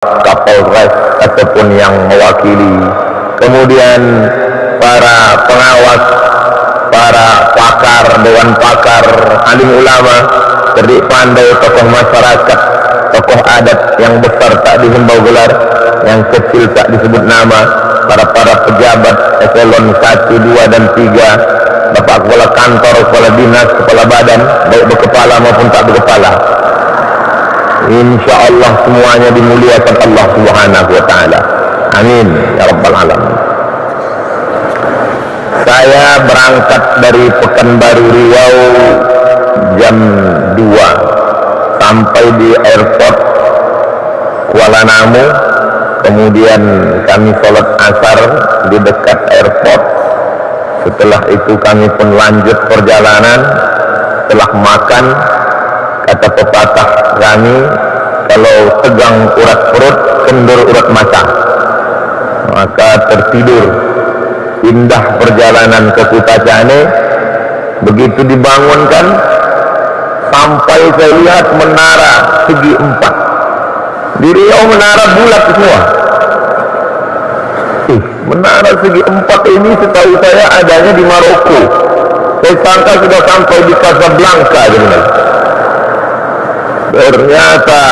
Kapolres ataupun yang mewakili, kemudian para pengawas, para pakar, dewan pakar, alim ulama, cerdik pandai, tokoh masyarakat, tokoh adat yang besar tak dihimbau gelar, yang kecil tak disebut nama, para pejabat eselon 1, 2, dan 3, bapak kepala kantor, kepala dinas, kepala badan, baik berkepala maupun tak berkepala. Insya Allah semuanya dimuliakan Allah Subhanahu wa ta'ala. Amin ya rabbal alamin. Saya berangkat dari Pekanbaru Riau jam 2 sampai di airport Kuala Namu. Kemudian kami sholat asar di dekat airport. Setelah itu kami pun lanjut perjalanan. Setelah makan, kata pepatah kami, kalau tegang urat perut, kendur urat mata, maka tertidur. Indah perjalanan ke Kutacane. Begitu dibangunkan, sampai saya lihat menara segi 4 di Riau. Menara bulat semua. Menara segi 4 ini setahu saya adanya di Maroko. Saya sangka sudah sampai di Casablanca. Ternyata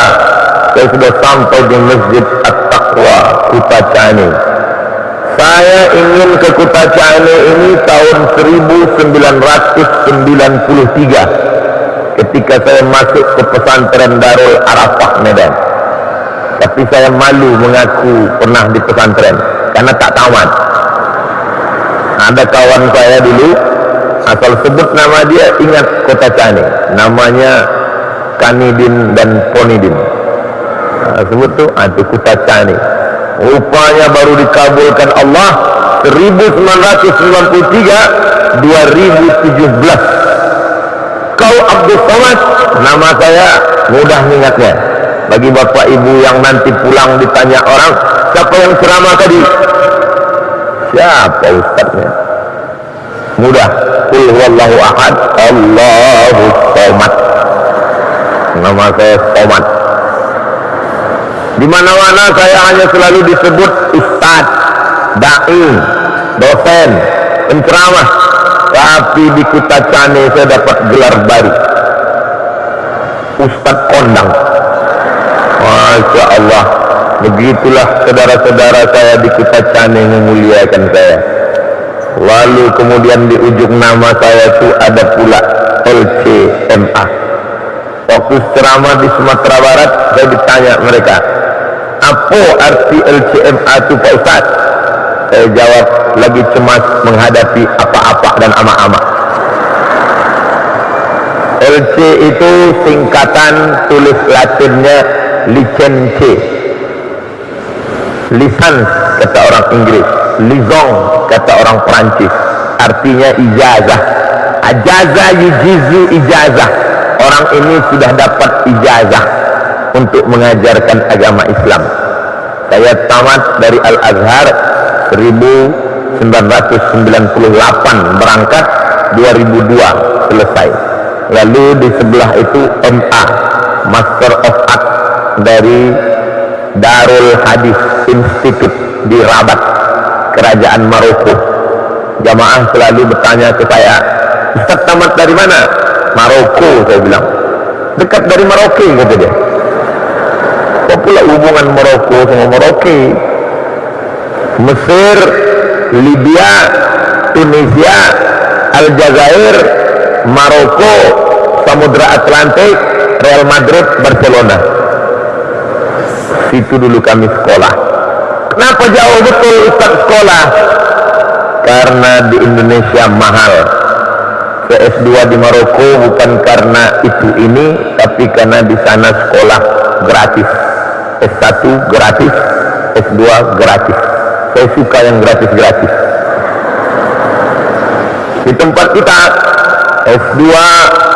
saya sudah sampai di Masjid At-Taqwa Kutacane. Saya ingin ke Kutacane ini tahun 1993 ketika saya masuk ke pesantren Darul Arafah Medan. Tapi saya malu mengaku pernah di pesantren karena tak tamat. Ada kawan saya dulu, asal sebut nama dia ingat Kutacane, namanya Kanidin dan Ponidin. Sebut tuh itu Kutacane. Rupanya baru dikabulkan Allah 1993 2017. Kau Abdul Somad, nama saya mudah mengingatnya. Bagi bapak ibu yang nanti pulang ditanya orang, siapa yang ceramah tadi? Siapa ustaznya? Mudah. Qul huwallahu ahad, Allahu somad. Nama saya Somad. Di mana-mana saya hanya selalu disebut ustaz, dai, dosen, penceramah. Tapi di Kutacane saya dapat gelar baru, Ustaz Kondang. Masya Allah. Begitulah saudara-saudara saya di Kutacane memuliakan saya. Lalu kemudian di ujung nama saya itu ada pula LCMA. Waktu ceramah di Sumatera Barat, saya ditanya mereka, apa arti LCMA itu Pak Ustaz? Saya jawab, lagi cemas menghadapi apa-apa dan ama-ama. LC itu singkatan tulis Latinnya licence, lisans kata orang Inggris, liaison kata orang Perancis, artinya ijazah. Ajaza yujizu ijazah. Orang ini sudah dapat ijazah untuk mengajarkan agama Islam. Saya tamat dari Al-Azhar 1998, berangkat 2002 selesai. Lalu di sebelah itu MA, Master of Art dari Darul Hadis Institute di Rabat, Kerajaan Maroko. Jamaah selalu bertanya ke saya, Ustaz tamat dari mana? Maroko, saya bilang. Dekat dari Maroko, kata dia. Apa pula hubungan Maroko sama Maroko? Mesir, Libya, Tunisia, Aljazair, Maroko, Samudra Atlantik, Real Madrid, Barcelona. Situ dulu kami sekolah. Kenapa jauh betul Ustaz sekolah? Karena di Indonesia mahal. S2 di Maroko bukan karena itu ini, tapi karena di sana sekolah gratis. S1 gratis, S2 gratis. Saya suka yang gratis-gratis. Di tempat kita S2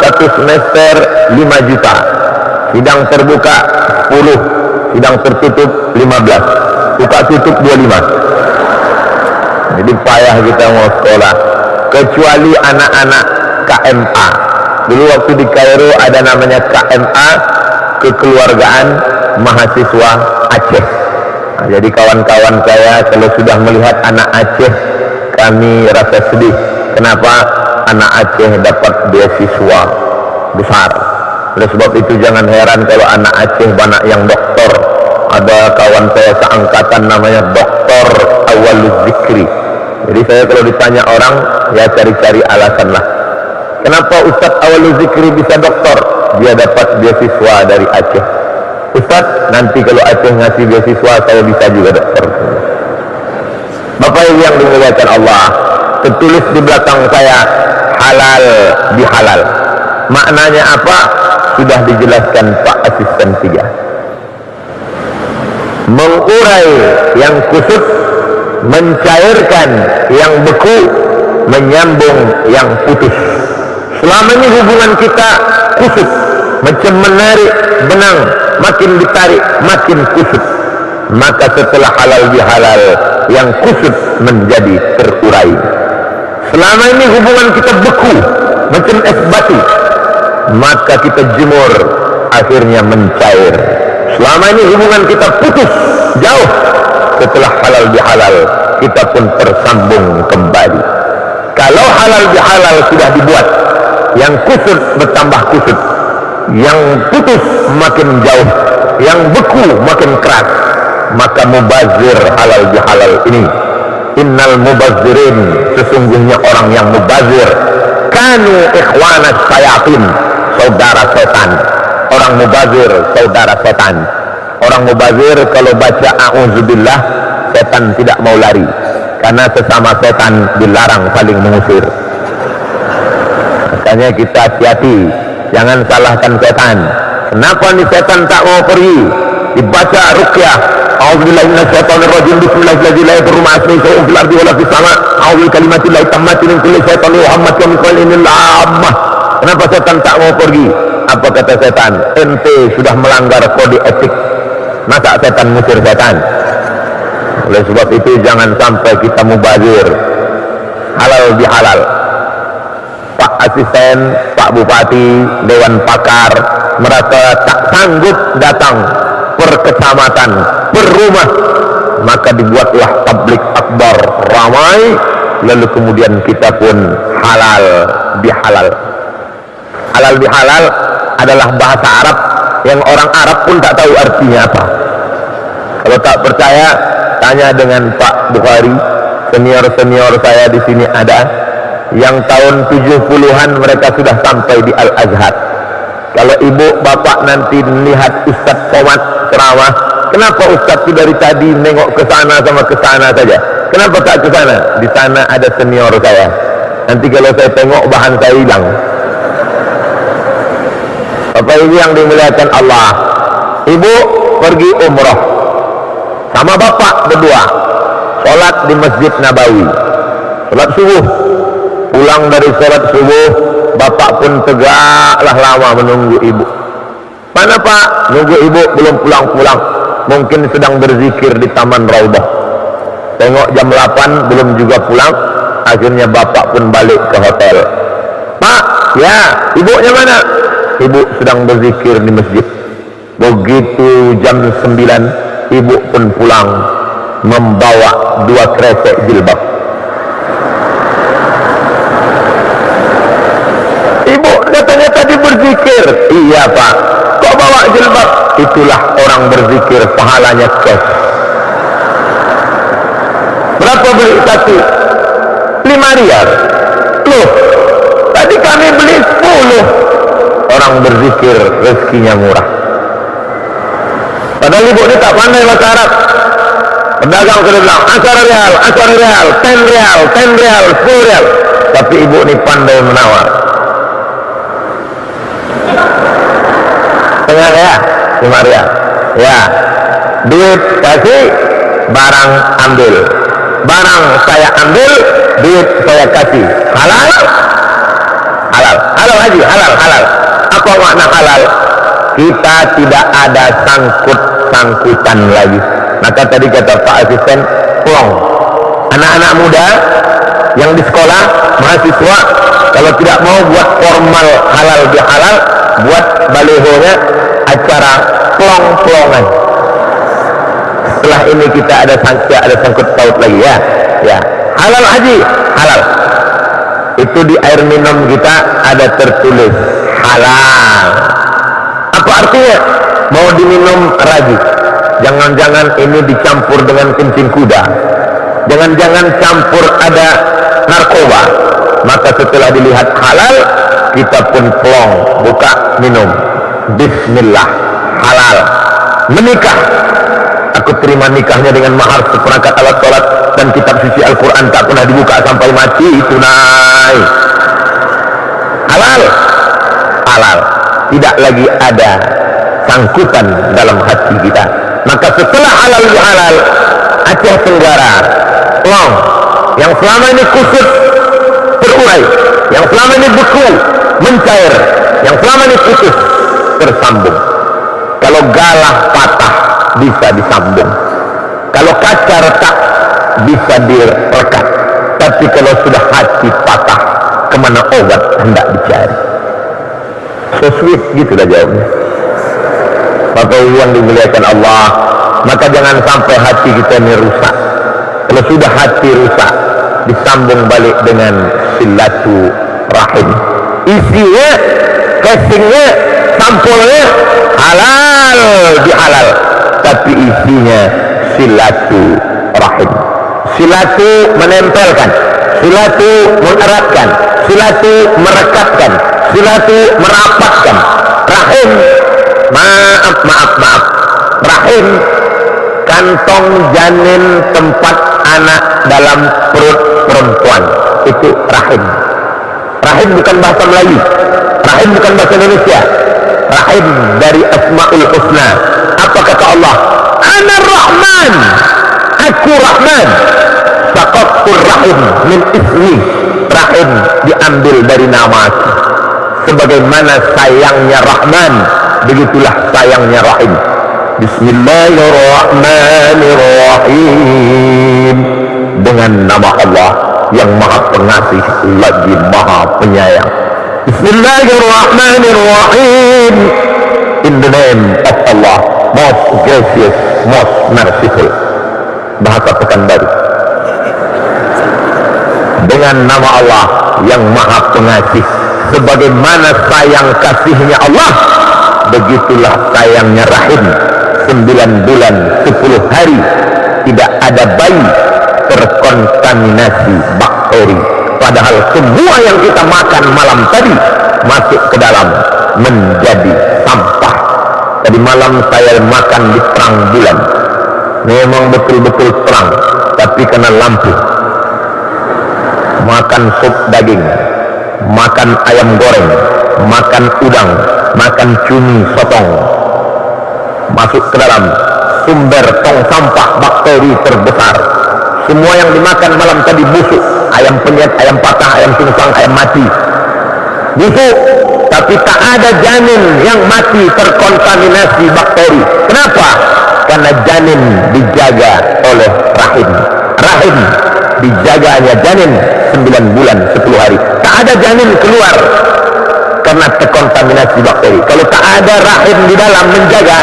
satu semester 5 juta, sidang terbuka 10, sidang tertutup 15, buka tutup 25. Jadi payah kita mau sekolah. Kecuali anak-anak KMA. Dulu waktu di Kairo ada namanya KMA, kekeluargaan mahasiswa Aceh. Nah, jadi kawan-kawan saya kalau sudah melihat anak Aceh, kami rasa sedih. Kenapa anak Aceh dapat beasiswa besar? Oleh sebab itu jangan heran kalau anak Aceh banyak yang doktor. Ada kawan saya seangkatan namanya Doktor Awaluz Zikri. Jadi saya kalau ditanya orang, ya cari-cari alasan lah. Kenapa Ustadz Awaluz Zikri bisa doktor? Dia dapat beasiswa dari Aceh. Ustadz, nanti kalau Aceh ngasih beasiswa, saya bisa juga doktor. Bapak Ibu yang dimuliakan Allah, tertulis di belakang saya halal bihalal. Maknanya apa? Sudah dijelaskan Pak Asisten 3. Mengurai yang kusut, mencairkan yang beku, menyambung yang putus. Selama ini hubungan kita kusut, macam menarik benang, makin ditarik makin kusut. Maka setelah halal bihalal, yang kusut menjadi terurai. Selama ini hubungan kita beku macam es batu, maka kita jemur, akhirnya mencair. Selama ini hubungan kita putus jauh, setelah halal bihalal kita pun tersambung kembali. Kalau halal bihalal sudah dibuat, yang kusut bertambah kusut, yang putus makin jauh, yang beku makin keras, maka mubazir halal bihalal ini. Innal mubazzirin, sesungguhnya orang yang mubazir, kanu ikhwanas sayatin, saudara setan. Orang mubazir saudara setan. Orang mubazir kalau baca a'udzubillah, setan tidak mau lari, karena sesama setan dilarang saling mengusir. Makanya kita hati-hati, jangan salahkan setan. Kenapa nih setan tak mau pergi? Dibaca ruqyah, a'udzubillahi minasyaitonirrajim, bismillahirrahmanirrahim, la yadurru ma'a ismihi syai'un fil ardi wala fis sama', a'udzu bikalimatillahi tammati min kulli syaitanir muhammad wa min kulli ammah. Kenapa setan tak mau pergi? Apa kata setan? Ente sudah melanggar kode etik, masa setan musir setan? Oleh sebab itu jangan sampai kita mubazir. Halal bihalal. Pak Asisten, Pak Bupati, Dewan Pakar merasa tak sanggup datang per kecamatan, per rumah, maka dibuatlah tablik akbar ramai, lalu kemudian kita pun halal bihalal. Halal bihalal adalah bahasa Arab yang orang Arab pun tak tahu artinya apa. Kalau tak percaya, tanya dengan Pak Bukhari, senior-senior saya di sini ada yang tahun 70-an mereka sudah sampai di Al-Azhar. Kalau ibu bapak nanti lihat Ustadz Somad ceramah, kenapa Ustadz itu dari tadi nengok ke sana sama ke sana saja? Kenapa tak ke sana? Di sana ada senior saya. Nanti kalau saya tengok bahan saya hilang. Bapak Ibu yang dimuliakan Allah, ibu pergi umrah sama bapak berdua, sholat di Masjid Nabawi, sholat subuh. Pulang dari sholat subuh, bapak pun tegaklah lama menunggu ibu. Mana pak? Nunggu ibu belum pulang-pulang, mungkin sedang berzikir di Taman Raudah. Tengok jam 8 belum juga pulang, akhirnya bapak pun balik ke hotel. Pak, ya, ibunya mana? Ibu sedang berzikir di masjid. Begitu jam 9, ibu pun pulang membawa 2 kresek jilbab. Ibu katanya tadi berzikir. Iya pak. Kok bawa jilbab? Itulah orang berzikir, pahalanya cash. Berapa beli satu? 5 rial. Loh, tadi kami beli 10. Orang berzikir rezekinya murah. Padahal ibu ini tak pandai bahasa Arab. Pedagang sudah bilang asar rial, 10 rial, 10 rial, 10 rial. Tapi ibu ini pandai menawar. Tengah ya, 5 rial. Ya, duit kasih, barang ambil. Barang saya ambil, duit saya kasih. Halal? Halal. Halal haji, halal, halal. Apa makna halal? Kita tidak ada sangkut-sangkutan lagi. Maka tadi kata Pak Asisten, plong. Anak-anak muda yang di sekolah, mahasiswa, kalau tidak mau buat formal halal bihalal, buat balihonya acara plong-plongan. Setelah ini kita ada sangkut paut lagi ya. Halal haji, halal. Itu di air minum kita ada tertulis halal. Apa artinya? Mau diminum ragi. Jangan-jangan ini dicampur dengan kencing kuda. Jangan-jangan campur ada narkoba. Maka setelah dilihat halal, kita pun plong, buka, minum. Bismillah, halal. Menikah, aku terima nikahnya dengan mahar seperangkat alat sholat dan kitab suci Al-Quran tak pernah dibuka sampai mati, tunai. Halal, halal. Tidak lagi ada sangkutan dalam hati kita. Maka setelah halal halal, Aceh Tenggara, plong, yang selama ini kusut terurai, yang selama ini beku mencair, yang selama ini putus tersambung. Kalau galah patah bisa disambung, kalau kaca retak bisa direkat, tapi kalau sudah hati patah, kemana obat hendak dicari? So sweet, gitulah jawabnya. Bapak Ibu yang dimuliakan Allah, maka jangan sampai hati kita ini rusak. Kalau sudah hati rusak, disambung balik dengan silaturahim. Isinya, casingnya, sampulnya halal dihalal, tapi isinya silaturahim. Silatu menempelkan, silatu mengeratkan, silatu merekatkan, silatu merapatkan. Rahim, maaf, rahim, kantong janin tempat anak dalam perut perempuan, itu rahim. Rahim bukan bahasa Melayu, rahim bukan bahasa Indonesia. Rahim dari Asmaul Husna. Apa kata Allah? Ana Rahman, aku Rahman. Saqatul rahim min ismi. Rahim diambil dari nama aku. Sebagaimana sayangnya Rahman, begitulah sayangnya Rahim. Bismillahirrahmanirrahim. Dengan nama Allah yang maha pengasih lagi maha penyayang. Bismillahirrahmanirrahim. In the name of Allah, most gracious, most merciful. Bahasa Pekanbaru. Dengan nama Allah yang maha pengasih, sebagaimana sayang kasihnya Allah, begitulah sayangnya rahim. 9 bulan 10 hari tidak ada bayi terkontaminasi bakteri, padahal semua yang kita makan malam tadi masuk ke dalam menjadi sampah. Tadi malam saya makan di terang bulan, memang betul-betul terang, tapi kena lampu. Makan sup daging, makan ayam goreng, makan udang, makan cumi sotong, masuk ke dalam sumber tong sampah bakteri terbesar. Semua yang dimakan malam tadi busuk, ayam penyet, ayam patah, ayam sungsang, ayam mati, busuk. Tapi tak ada janin yang mati terkontaminasi bakteri. Kenapa? Karena janin dijaga oleh rahim. Rahim dijaganya janin 9 bulan 10 hari. Tak ada janin keluar karena terkontaminasi bakteri. Kalau tak ada rahim di dalam menjaga,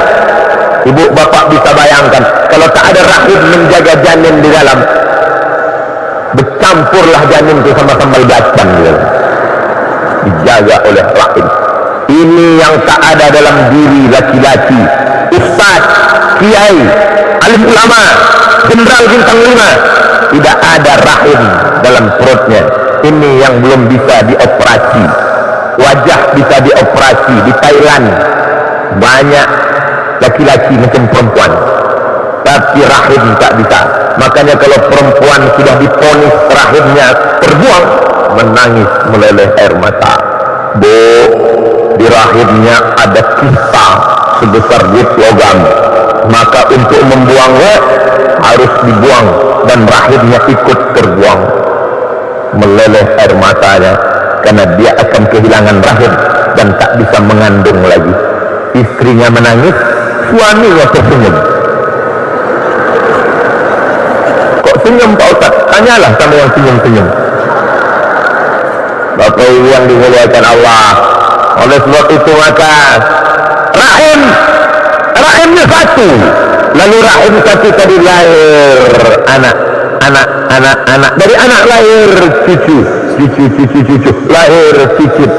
ibu bapak bisa bayangkan, kalau tak ada rahim menjaga janin di dalam, bercampurlah janin itu sama sambal bacang gitu. Dijaga oleh rahim. Ini yang tak ada dalam diri laki-laki, ustaz, kiai, alim ulama, jenderal bintang 5, tidak ada rahim dalam perutnya. Ini yang belum bisa dioperasi. Wajah bisa dioperasi. Di Thailand banyak laki-laki macam perempuan, tapi rahim tak bisa. Makanya kalau perempuan sudah diponis rahimnya terbuang, menangis meleleh air mata. Bu, di rahimnya ada kista sebesar duit logam, maka untuk membuangnya harus dibuang dan rahimnya ikut terbuang. Meleleh air matanya karena dia akan kehilangan rahim dan tak bisa mengandung lagi. Istrinya menangis, suaminya tersenyum. Kok senyum Pak Ustaz? Tanyalah sama yang senyum-senyum. Bapak Ibu yang dimuliakan Allah, oleh sebab itu maka rahimnya satu, lalu rahim satu tadi lahir anak, dari anak lahir cucu, lahir cicit,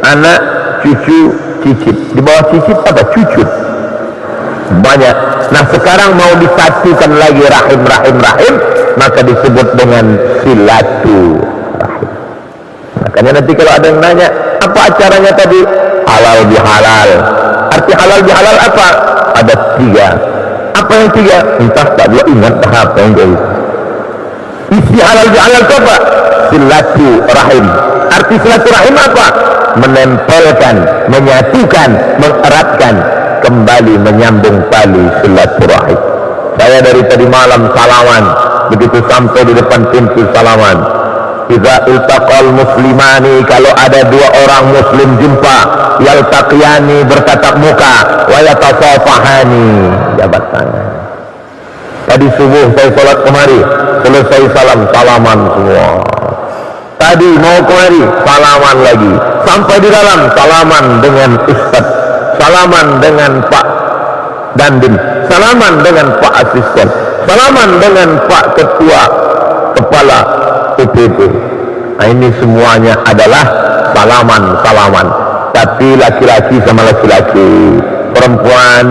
anak, cucu, cicit, di bawah cicit apa? Cucut, banyak. Nah sekarang mau disatukan lagi rahim, maka disebut dengan silaturahim. Makanya nanti kalau ada yang nanya apa acaranya tadi, halal bihalal. Arti halal bihalal apa? Ada 3. Apa yang 3? Entah tak dua ingat apa yang jadi. Isi halal bihalal itu apa? Silaturahim. Arti silaturahim apa? Menempelkan, menyatukan, mengeratkan, kembali menyambung tali silaturahim. Saya dari tadi malam salaman, begitu sampai di depan pintu salaman. Idza iltaqal muslimani, kalau ada 2 orang muslim jumpa, yaltaqiyani, bertatap muka, wa yatasafahani, jabat tangan. Tadi subuh saya salat kemari, selesai salaman semua. Tadi mau kemari, salaman lagi. Sampai di dalam, salaman dengan ustaz, salaman dengan Pak Dandim, salaman dengan Pak Asisten, salaman dengan Pak Ketua Kepala UPP. Nah, ini semuanya adalah salaman. Tapi laki-laki sama laki-laki, perempuan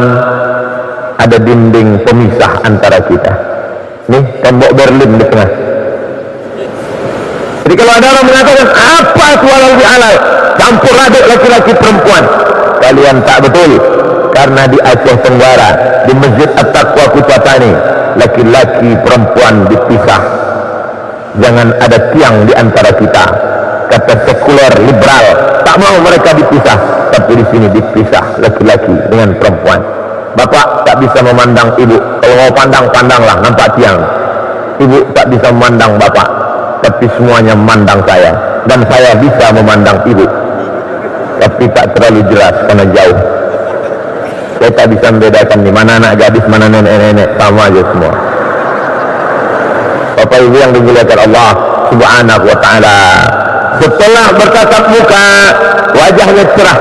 ada dinding pemisah antara kita. Nih tembok Berlin di tengah. Jadi kalau ada orang mengatakan apa itu halal bihalal, campur aduk laki-laki perempuan, kalian tak betul. Karena di Aceh Tenggara, di Masjid At-Taqwa Kucatani, laki-laki perempuan dipisah. Jangan ada tiang di antara kita. Kata sekuler liberal, tak mau mereka dipisah. Tapi di sini dipisah laki-laki dengan perempuan. Bapak tak bisa memandang ibu. Kalau mau pandang-pandanglah, nampak tiang. Ibu tak bisa memandang bapak, tapi semuanya memandang saya. Dan saya bisa memandang ibu, tapi tak terlalu jelas karena jauh. Saya tak bisa membedakan di mana anak gadis, mana nenek-nenek, sama aja semua. Bapak Ibu yang dimuliakan Allah Subhanahu wa taala, setelah bertatap muka, wajahnya cerah.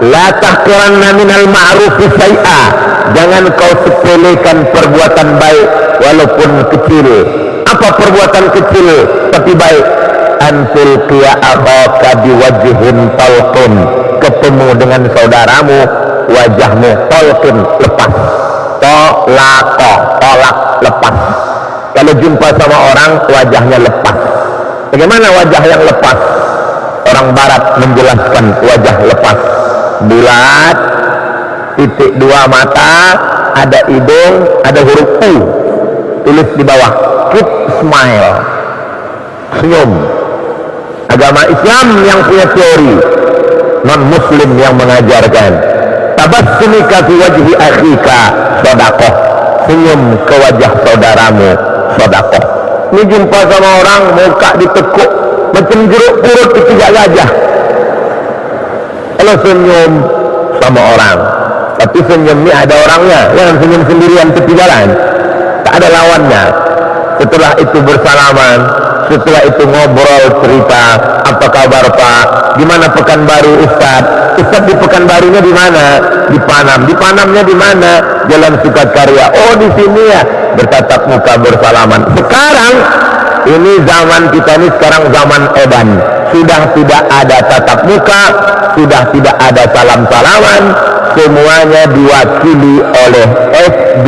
La tahqiranna minal ma'rufi syai'a, jangan kau sepelekan perbuatan baik walaupun kecil. Apa perbuatan kecil tapi baik? Antul qiya akhaka biwajhin talqun, ketemu dengan saudaramu, wajahmu talqin, lepas. Tolak, lepas. Kalau jumpa sama orang, wajahnya lepas. Bagaimana wajah yang lepas? Orang barat menjelaskan wajah lepas. Bulat, titik 2 mata, ada hidung, ada huruf U. Tulis di bawah, keep smile, senyum. Agama Islam yang punya teori, non muslim yang mengajarkan. Tabassumika fi wajhi akhika sedekah, senyum ke wajah saudaramu sedekah. Ini jumpa sama orang, muka ditekuk macam jeruk purut ketiga gajah. Kalau senyum sama orang, tapi senyum ini ada orangnya, jangan senyum sendirian tepi jalan, tak ada lawannya. Setelah itu bersalaman, setelah itu ngobrol, cerita, apa kabar Pak, di mana Pekanbaru Ustaz di Pekanbarunya di mana? Di Panam. Di Panamnya di mana? Jalan Sukakarya. Oh di sini ya. Bertatap muka, bersalaman. Sekarang ini zaman kita ini sekarang zaman edan. Sudah tidak ada tatap muka, sudah tidak ada salam-salaman, semuanya diwakili oleh FB.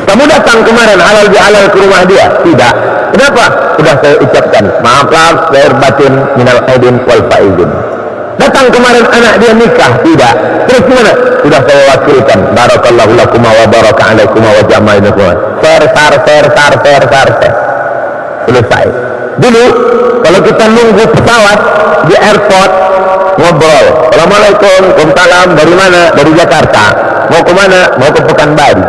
Kamu datang kemarin halal bihalal ke rumah dia? Tidak. Kenapa? Sudah saya ucapkan maaf lahir batin minal aidin wal faizin. Datang kemarin anak dia nikah? Tidak. Terus gimana? Sudah saya wakilkan. Barakallahu lakum wa baraka alaikum wa jama'inakum. Ser. Selesai. Dulu kalau kita nunggu pesawat di airport, ngobrol. Assalamualaikum, waalaikumsalam. Dari mana? Dari Jakarta. Mau ke mana? Mau ke Pekanbaru.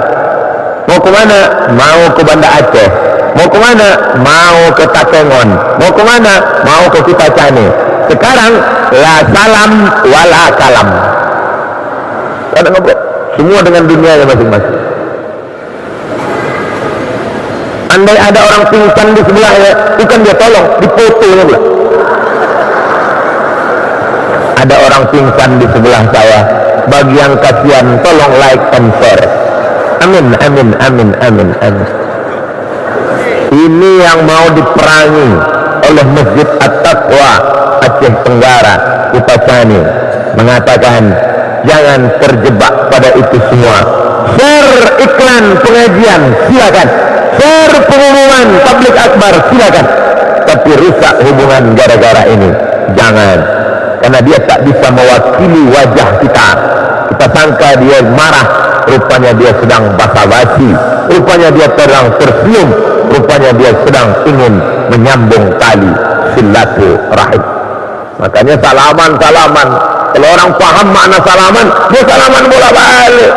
Mau ke mana? Mau ke Banda Aceh. Mau ke mana? Mau ke Takengon. Mau ke mana? Mau ke Kutacane. Sekarang la salam wala kalam. Ada ngobrol. Semua dengan dunianya masing-masing. Andai ada orang pingsan di sebelahnya, bukan dia tolong, dipoto pula. Ada orang pingsan di sebelah saya, Bagi yang kasihan tolong like and share. Amin, amin, amin, amin, amin. Ini yang mau diperangi oleh Masjid At-Taqwa Aceh Tenggara Upacani, mengatakan jangan terjebak pada itu semua. Share iklan pengajian silakan, share pengumuman tabligh akbar silakan, tapi rusak hubungan gara-gara ini jangan, karena dia tak bisa mewakili wajah kita. Kita sangka dia marah, rupanya dia sedang basa-basi, rupanya dia sedang tersenyum, rupanya dia sedang ingin menyambung tali silaturahim. Makanya salaman. Kalau orang paham makna salaman, dia salaman bola-balik.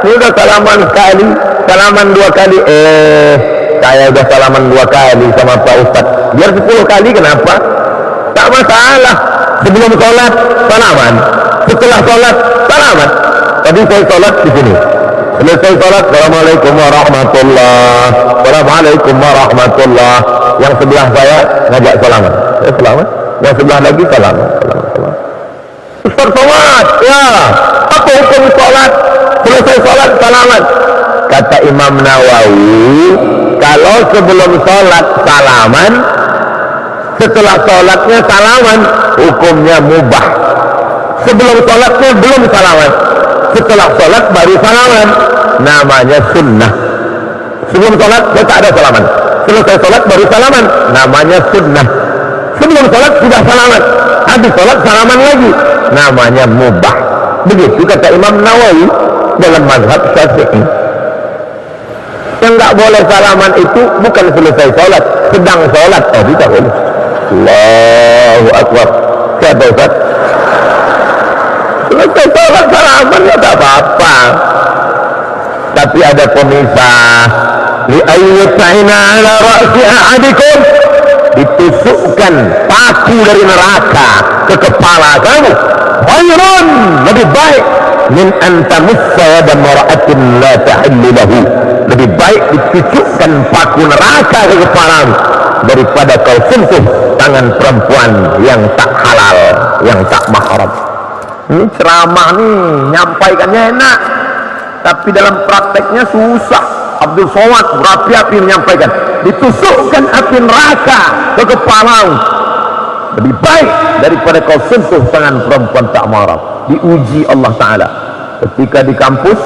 Dia udah salaman sekali, salaman 2 kali. Saya udah salaman 2 kali sama Pak Ustadz. Biar 10 kali kenapa? Tak masalah. Sebelum sholat salaman, setelah sholat salaman. Tadi saya sholat di sini. Selesai sholat, assalamualaikum warahmatullah, assalamualaikum warahmatullah. Yang sebelah saya ngajak salaman, saya salaman. Yang sebelah lagi salaman. Ustaz sholat, ya. Apa hukum sholat? Selesai sholat salaman. Kata Imam Nawawi, kalau sebelum sholat salaman, setelah sholatnya salaman, hukumnya mubah. Sebelum sholatnya belum salaman, setelah sholat baru salaman, namanya sunnah. Sebelum sholat dia tak ada salaman, selesai sholat baru salaman, namanya sunnah. Sebelum sholat sudah salaman, habis sholat salaman lagi, namanya mubah. Begitu kata Imam Nawawi dalam mazhab Syafi'i. Yang nggak boleh salaman itu bukan selesai sholat, sedang sholat. Tidak boleh. Allahu Akbar. Siapa Ustaz? Selesai sholat salaman ya tak apa-apa. Tapi ada pemisah. Li ayyuta'ina ala ra'si ahadikum, ditusukkan paku dari neraka ke kepala kamu. Khairun, lebih baik min antamussa yada mar'atin la tahillu lahu, lebih baik ditusukkan paku neraka ke kepalamu daripada kau sentuh tangan perempuan yang tak halal, yang tak mahram. Ini ceramah nih, nyampaikannya enak, tapi dalam prakteknya susah. Abdul Somad berapi-api menyampaikan, ditusukkan api neraka ke kepalamu lebih baik daripada kau sentuh tangan perempuan tak mahram. Diuji Allah Ta'ala. Ketika di kampus,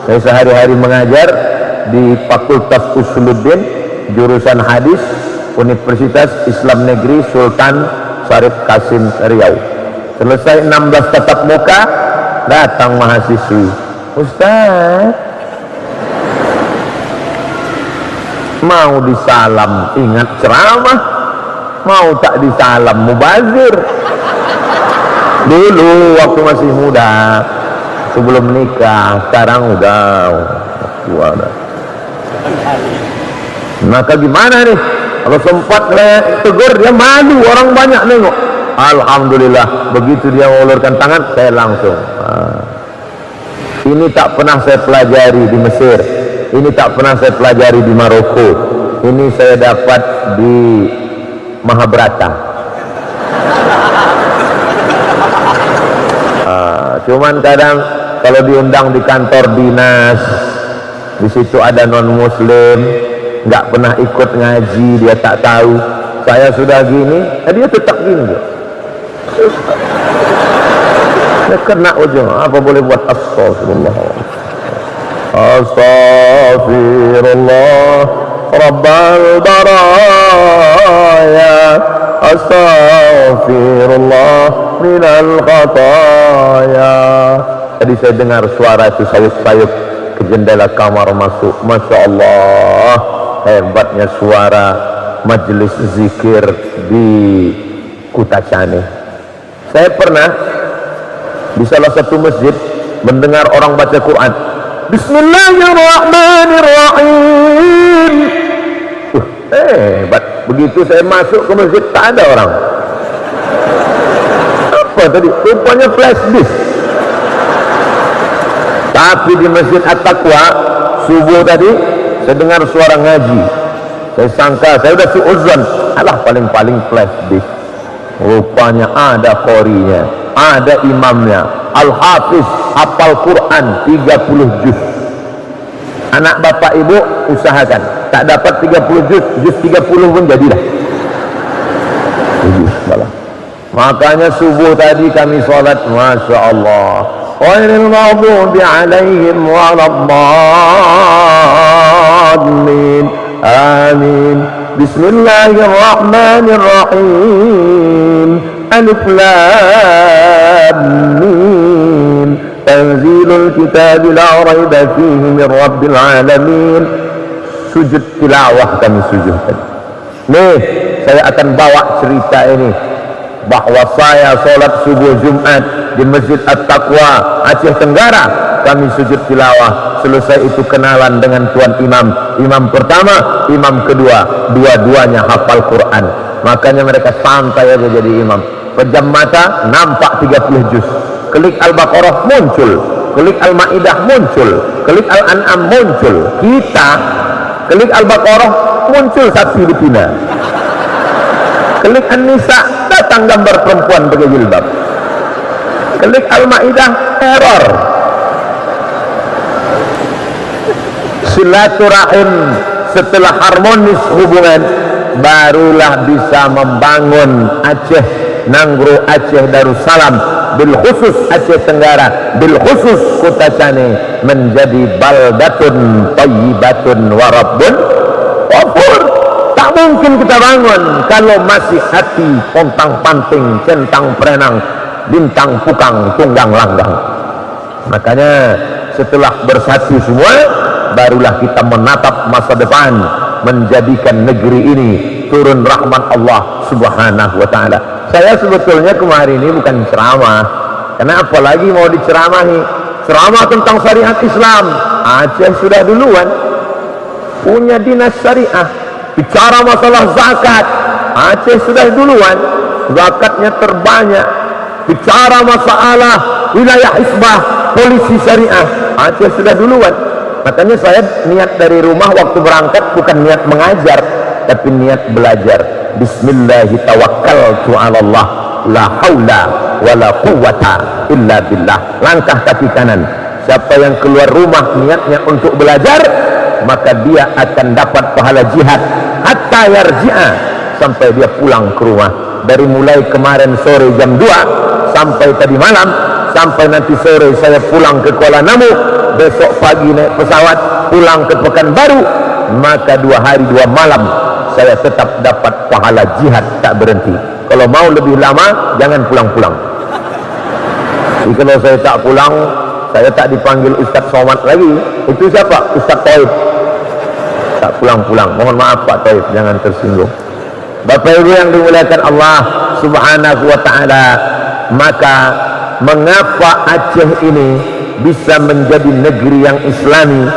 saya sehari-hari mengajar di Fakultas Usuluddin, jurusan hadis, Universitas Islam Negeri Sultan Syarif Kasim Riau. Selesai 16 tatap muka, datang mahasiswi, Ustaz, mau disalam ingat ceramah, mau tak disalam mubazir. Dulu waktu masih muda, sebelum nikah, sekarang udah tua dah. Maka gimana nih? Kalau sempat tegur, dia malu, orang banyak nengok. Alhamdulillah, begitu dia mengulurkan tangan, saya langsung. Ini tak pernah saya pelajari di Mesir, ini tak pernah saya pelajari di Maroko, ini saya dapat di Mahabharata. Cuman kadang kalau diundang di kantor dinas, di situ ada non muslim, nggak pernah ikut ngaji, dia tak tahu saya sudah gini, dia tetap gini. Dia kena ujung, apa boleh buat astagfirullah, astagfirullah rabbal baraya, astagfirullah minal khataya. Tadi saya dengar suara itu sayup-sayup ke jendela kamar masuk. Masya Allah, hebatnya suara majelis zikir di Kutacani. Saya pernah di salah satu masjid mendengar orang baca Quran, Bismillahirrahmanirrahim. Hebat. Begitu saya masuk ke masjid, tak ada orang. Apa tadi? Rupanya flash disk. Tapi di Masjid At-Taqwa subuh tadi saya dengar suara ngaji. Saya sangka, saya udah suuzon, alah paling-paling flash disk. Rupanya ada qorinya, ada imamnya, Al-Hafiz hafal Quran 30 juz. Anak bapak ibu usahakan, tak dapat 30 juz, juz 30 pun jadilah. Makanya subuh tadi kami sholat, Masya Allah, ghairil maghdubi alaihim waladdallin, amin. Bismillahirrahmanirrahim, alif lam mim, tanzilul kitab la raiba fihi min rabbil alamin. Sujud tilawah kami sujudkan. Nih, saya akan bawa cerita ini, bahwa saya sholat subuh Jumat di Masjid At-Taqwa Aceh Tenggara. Kami sujud tilawah, selesai itu kenalan dengan tuan imam, imam pertama, imam kedua, dua-duanya hafal Quran. Makanya mereka santai aja jadi imam. Pejam mata nampak 30 juz. Klik Al-Baqarah muncul, klik Al-Ma'idah muncul, klik Al-An'am muncul. Kita klik Al-Baqarah muncul sapi betina, klik An-Nisa datang gambar perempuan pakai jilbab, klik Al-Ma'idah error. Silaturahim setelah harmonis hubungan, barulah bisa membangun Aceh, Nanggro Aceh Darussalam, bil khusus Aceh Tenggara, bil khusus Kota Cane menjadi baldatun thayyibatun wa rabbun ghafur. Tak mungkin kita bangun kalau masih hati pontang panting, centang perenang, bintang pukang, tunggang langgang. Makanya setelah bersatu semua, barulah kita menatap masa depan, menjadikan negeri ini turun rahmat Allah subhanahu wa ta'ala. Saya sebetulnya kemarin ini bukan ceramah, karena apalagi mau diceramahi. Ceramah tentang syariat Islam, Aceh sudah duluan punya dinas syariah. Bicara masalah zakat, Aceh sudah duluan, zakatnya terbanyak. Bicara masalah wilayah hisbah, polisi syariah, Aceh sudah duluan. Makanya saya niat dari rumah waktu berangkat bukan niat mengajar, tapi niat belajar. Bismillahirrahmanirrahim, la haula wala quwwata illa billah. Langkah kaki kanan. Siapa yang keluar rumah niatnya untuk belajar, maka dia akan dapat pahala jihad hatta yarji'a, sampai dia pulang ke rumah. Dari mulai kemarin sore jam 2 sampai tadi malam, sampai nanti sore saya pulang ke Kuala Namu, besok pagi naik pesawat pulang ke Pekanbaru, maka 2 hari 2 malam saya tetap dapat pahala jihad tak berhenti. Kalau mau lebih lama jangan pulang-pulang. Jadi kalau saya tak pulang, saya tak dipanggil Ustaz Somad lagi. Itu siapa? Ustaz Taib. Tak pulang-pulang. Mohon maaf Pak Taib, jangan tersinggung. Bapak Ibu yang dimuliakan Allah subhanahu wa ta'ala, maka mengapa Aceh ini bisa menjadi negeri yang islami?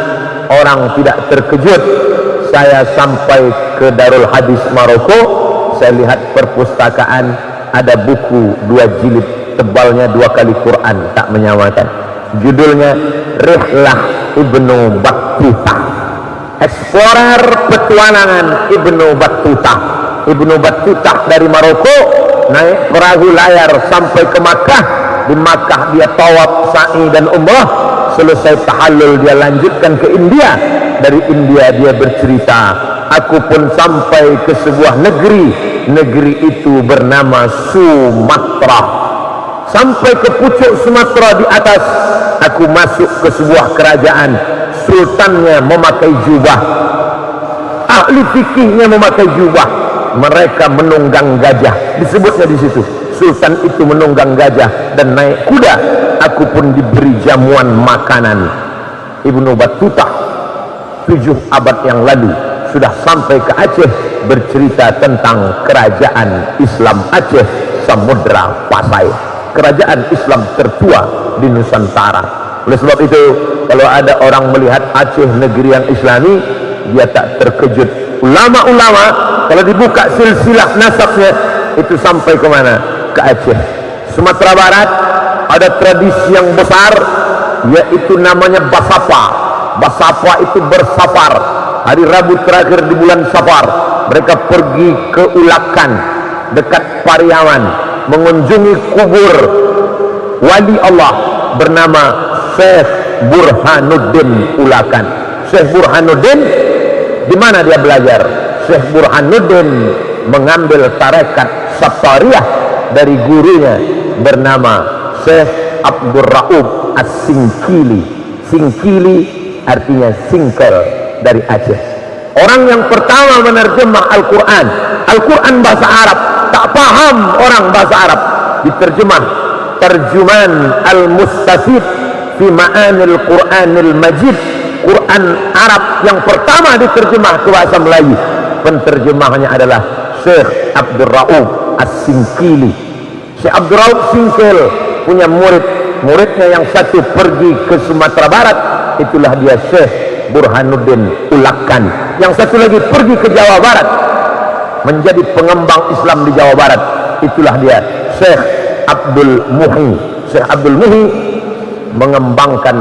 Orang tidak terkejut. Saya sampai ke Darul Hadis Maroko, saya lihat perpustakaan, ada buku 2 jilid, tebalnya 2 kali Quran, tak menyamakan. Judulnya Rihlah Ibnu Battuta, Explorer Petualangan Ibnu Battuta. Ibnu Battuta dari Maroko naik perahu layar sampai ke Makkah. Di Makkah dia tawaf, sa'i dan umrah. Selesai tahallul dia lanjutkan ke India. Dari India dia bercerita, aku pun sampai ke sebuah negeri. Negeri itu bernama Sumatra. Sampai ke pucuk Sumatera di atas, aku masuk ke sebuah kerajaan. Sultannya memakai jubah, ahli fikihnya memakai jubah. Mereka menunggang gajah, disebutnya di situ. Sultan itu menunggang gajah dan naik kuda. Aku pun diberi jamuan makanan. Ibnu Battuta 7 abad yang lalu sudah sampai ke Aceh, bercerita tentang kerajaan Islam Aceh, Samudra Pasai, kerajaan Islam tertua di Nusantara. Oleh sebab itu, kalau ada orang melihat Aceh negeri yang islami, dia tak terkejut. Ulama-ulama kalau dibuka silsilah nasabnya, itu sampai ke mana? Ke Aceh. Sumatera Barat ada tradisi yang besar, yaitu namanya Basapa. Basapa itu bersafar. Hari Rabu terakhir di bulan Safar, mereka pergi ke Ulakan dekat Pariaman, mengunjungi kubur wali Allah bernama Syekh Burhanuddin Ulakan. Syekh Burhanuddin di mana dia belajar? Syekh Burhanuddin mengambil tarekat Sattariyah dari gurunya bernama Syekh Abdul Raub As-Singkili. Singkili artinya singkel dari Aceh. Orang yang pertama menerjemah Al-Quran. Al-Quran bahasa Arab, tak paham orang bahasa Arab, diterjemah terjemahan Al-Mustafid fi Ma'anil Quranil Majid. Quran Arab yang pertama diterjemah ke bahasa Melayu, penterjemahnya adalah Syekh Abdul Raub As-Singkili. Syekh Abdul Raub Singkil punya muridnya yang satu pergi ke Sumatera Barat, itulah dia Syekh Burhanuddin Ulakan. Yang satu lagi pergi ke Jawa Barat menjadi pengembang Islam di Jawa Barat, itulah dia Syekh Abdul Muhi. Syekh Abdul Muhi mengembangkan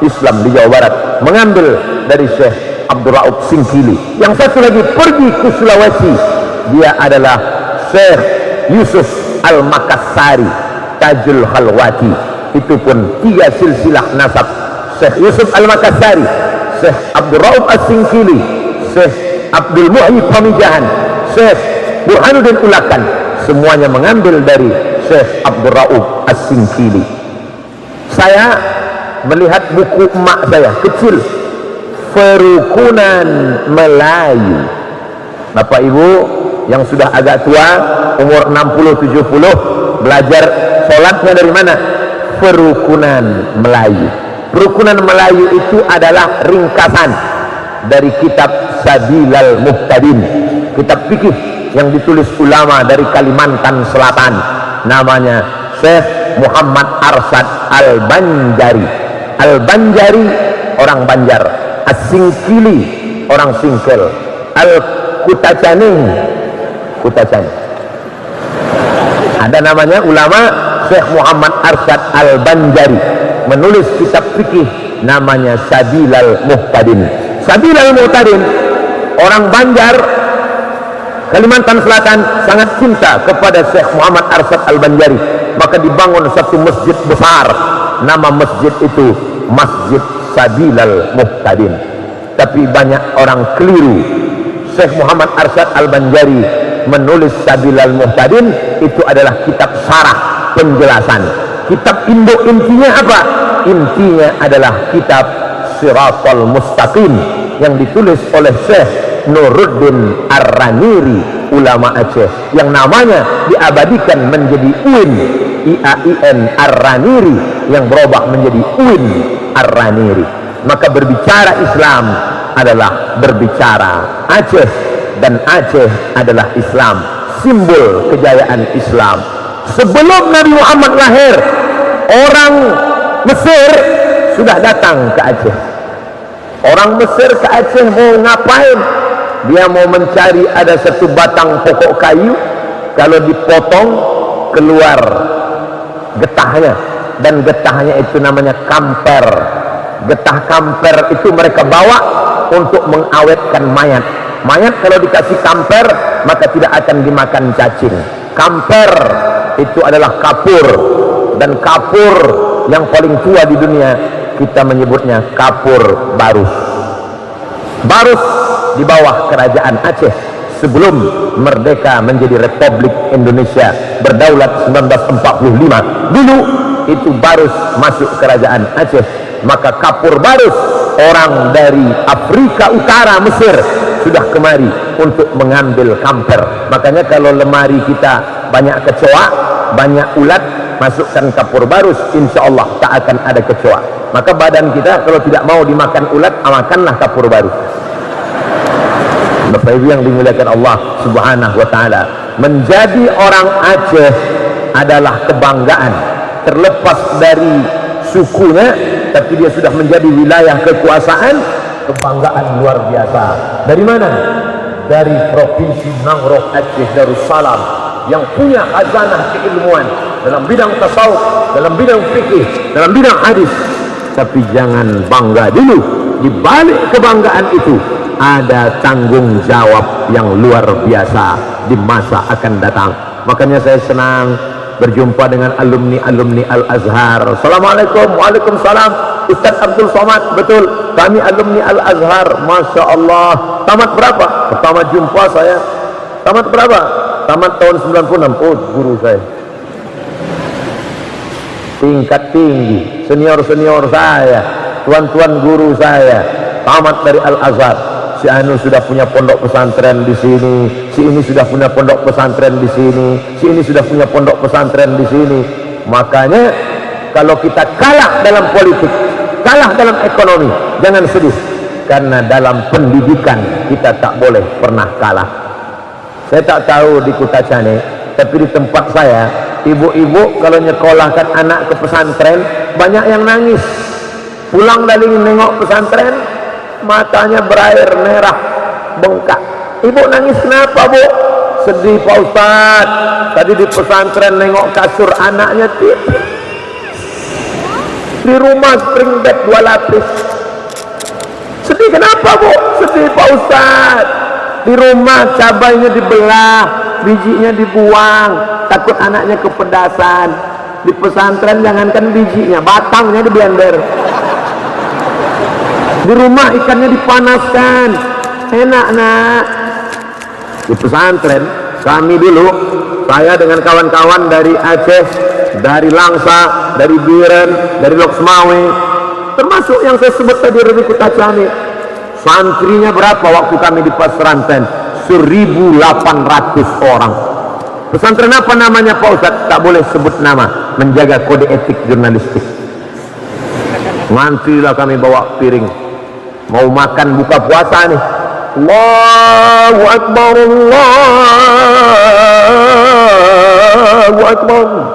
Islam di Jawa Barat, mengambil dari Syekh Abdul Raub Singkili. Yang satu lagi pergi ke Sulawesi, dia adalah Syekh Yusuf Al-Makassari Tajul Khalwati. Itu pun 3 silsilah nasab: Syekh Yusuf Al-Makassari, Syekh Abdul Raub As-Singkili, Syekh Abdul Muhi Pamijahan, Syekh Burhanuddin Ulakan. Semuanya mengambil dari Syekh Abdul Raub As-Singkili. Saya melihat buku emak saya kecil, Perukunan Melayu. Bapak Ibu yang sudah agak tua, umur 60-70, belajar sholatnya dari mana? Perukunan Melayu. Perukunan Melayu itu adalah ringkasan dari kitab Sabilal Muhtadin, kitab fikih yang ditulis ulama dari Kalimantan Selatan, namanya Syekh Muhammad Arsad Al-Banjari. Al-Banjari orang Banjar, As-Singkili orang Singkel, Al-Kutacaning Kutacan. Ada namanya ulama Syekh Muhammad Arsad Al-Banjari, menulis kitab fikih namanya Sabilal Muhtadin. Sabilal Muhtadin, orang Banjar Kalimantan Selatan sangat cinta kepada Syekh Muhammad Arsad Al-Banjari, maka dibangun satu masjid besar, nama masjid itu Masjid Sabilal Muhtadin. Tapi banyak orang keliru. Syekh Muhammad Arsad Al-Banjari menulis Sabilal Muhtadin itu adalah kitab sarah, penjelasan. Kitab induk intinya apa? Intinya adalah kitab Siratal Mustaqim yang ditulis oleh Syekh Nuruddin Ar-Raniri, ulama Aceh, yang namanya diabadikan menjadi UIN, IAIN Ar-Raniri, yang berubah menjadi UIN Ar-Raniri. Maka berbicara Islam adalah berbicara Aceh, dan Aceh adalah Islam, simbol kejayaan Islam. Sebelum Nabi Muhammad lahir, orang Mesir sudah datang ke Aceh. Orang Mesir ke Aceh mau ngapain? Dia mau mencari ada satu batang pokok kayu, kalau dipotong keluar getahnya, dan getahnya itu namanya kamper. Getah kamper itu mereka bawa untuk mengawetkan mayat. Mayat kalau dikasih kamper maka tidak akan dimakan cacing. Kamper itu adalah kapur, dan kapur yang paling tua di dunia kita menyebutnya kapur Barus. Barus di bawah kerajaan Aceh sebelum merdeka menjadi Republik Indonesia berdaulat 1945. Dulu itu Barus masuk kerajaan Aceh, maka kapur Barus orang dari Afrika Utara, Mesir, sudah kemari untuk mengambil kamper. Makanya kalau lemari kita banyak kecoa, banyak ulat, masukkan kapur Barus, insya Allah tak akan ada kecoa. Maka badan kita kalau tidak mau dimakan ulat, makanlah kapur Barus. Bapak Ibu yang dimuliakan Allah Subhanahu wa Ta'ala, menjadi orang Aceh adalah kebanggaan. Terlepas dari sukunya, tapi dia sudah menjadi wilayah kekuasaan, kebanggaan luar biasa. Dari mana? Dari Provinsi Mangrove Aceh Darussalam, yang punya khazanah keilmuan dalam bidang tasawuf, dalam bidang fikih, dalam bidang hadis. Tapi jangan bangga dulu, di balik kebanggaan itu ada tanggung jawab yang luar biasa di masa akan datang. Makanya saya senang berjumpa dengan alumni Al-Azhar. Assalamualaikum. Waalaikumsalam. Ustaz Abdul Somad. Betul, kami alumni Al-Azhar. Masya Allah. Tamat berapa? Pertama jumpa saya. Tamat berapa? Tamat tahun 96. Oh, guru saya tingkat tinggi, senior saya, tuan-tuan guru saya, tamat dari Al-Azhar. Si anu sudah punya pondok pesantren di sini, si ini sudah punya pondok pesantren di sini, si ini sudah punya pondok pesantren di sini. Makanya kalau kita kalah dalam politik, kalah dalam ekonomi, jangan sedih, karena dalam pendidikan kita tak boleh pernah kalah. Saya tak tahu di Kutacane, tapi di tempat saya, ibu-ibu kalau nyekolahkan anak ke pesantren banyak yang nangis. Pulang dari nengok pesantren, matanya berair merah, bengkak. Ibu nangis kenapa, Bu? Sedih, Pak Ustaz. Tadi di pesantren nengok kasur anaknya tipis, di rumah spring bed 2 lapis. Sedih kenapa, Bu? Sedih, Pak Ustaz. Di rumah cabainya dibelah, bijinya dibuang, takut anaknya kepedasan. Di pesantren jangankan bijinya, batangnya di blender. Di rumah ikannya dipanaskan, enak nak. Di pesantren kami dulu, saya dengan kawan-kawan dari Aceh, dari Langsa, dari Biren, dari Loksmawe, termasuk yang saya sebut tadi dari Kutacane. Santrinya berapa waktu kami di pesantren? 1.800 orang. Pesantren apa namanya, Pak Ustaz? Tak boleh sebut nama, menjaga kode etik jurnalistik. Ngantrilah kami bawa piring, mau makan buka puasa nih. Allahu Akbar, Allahu Akbar.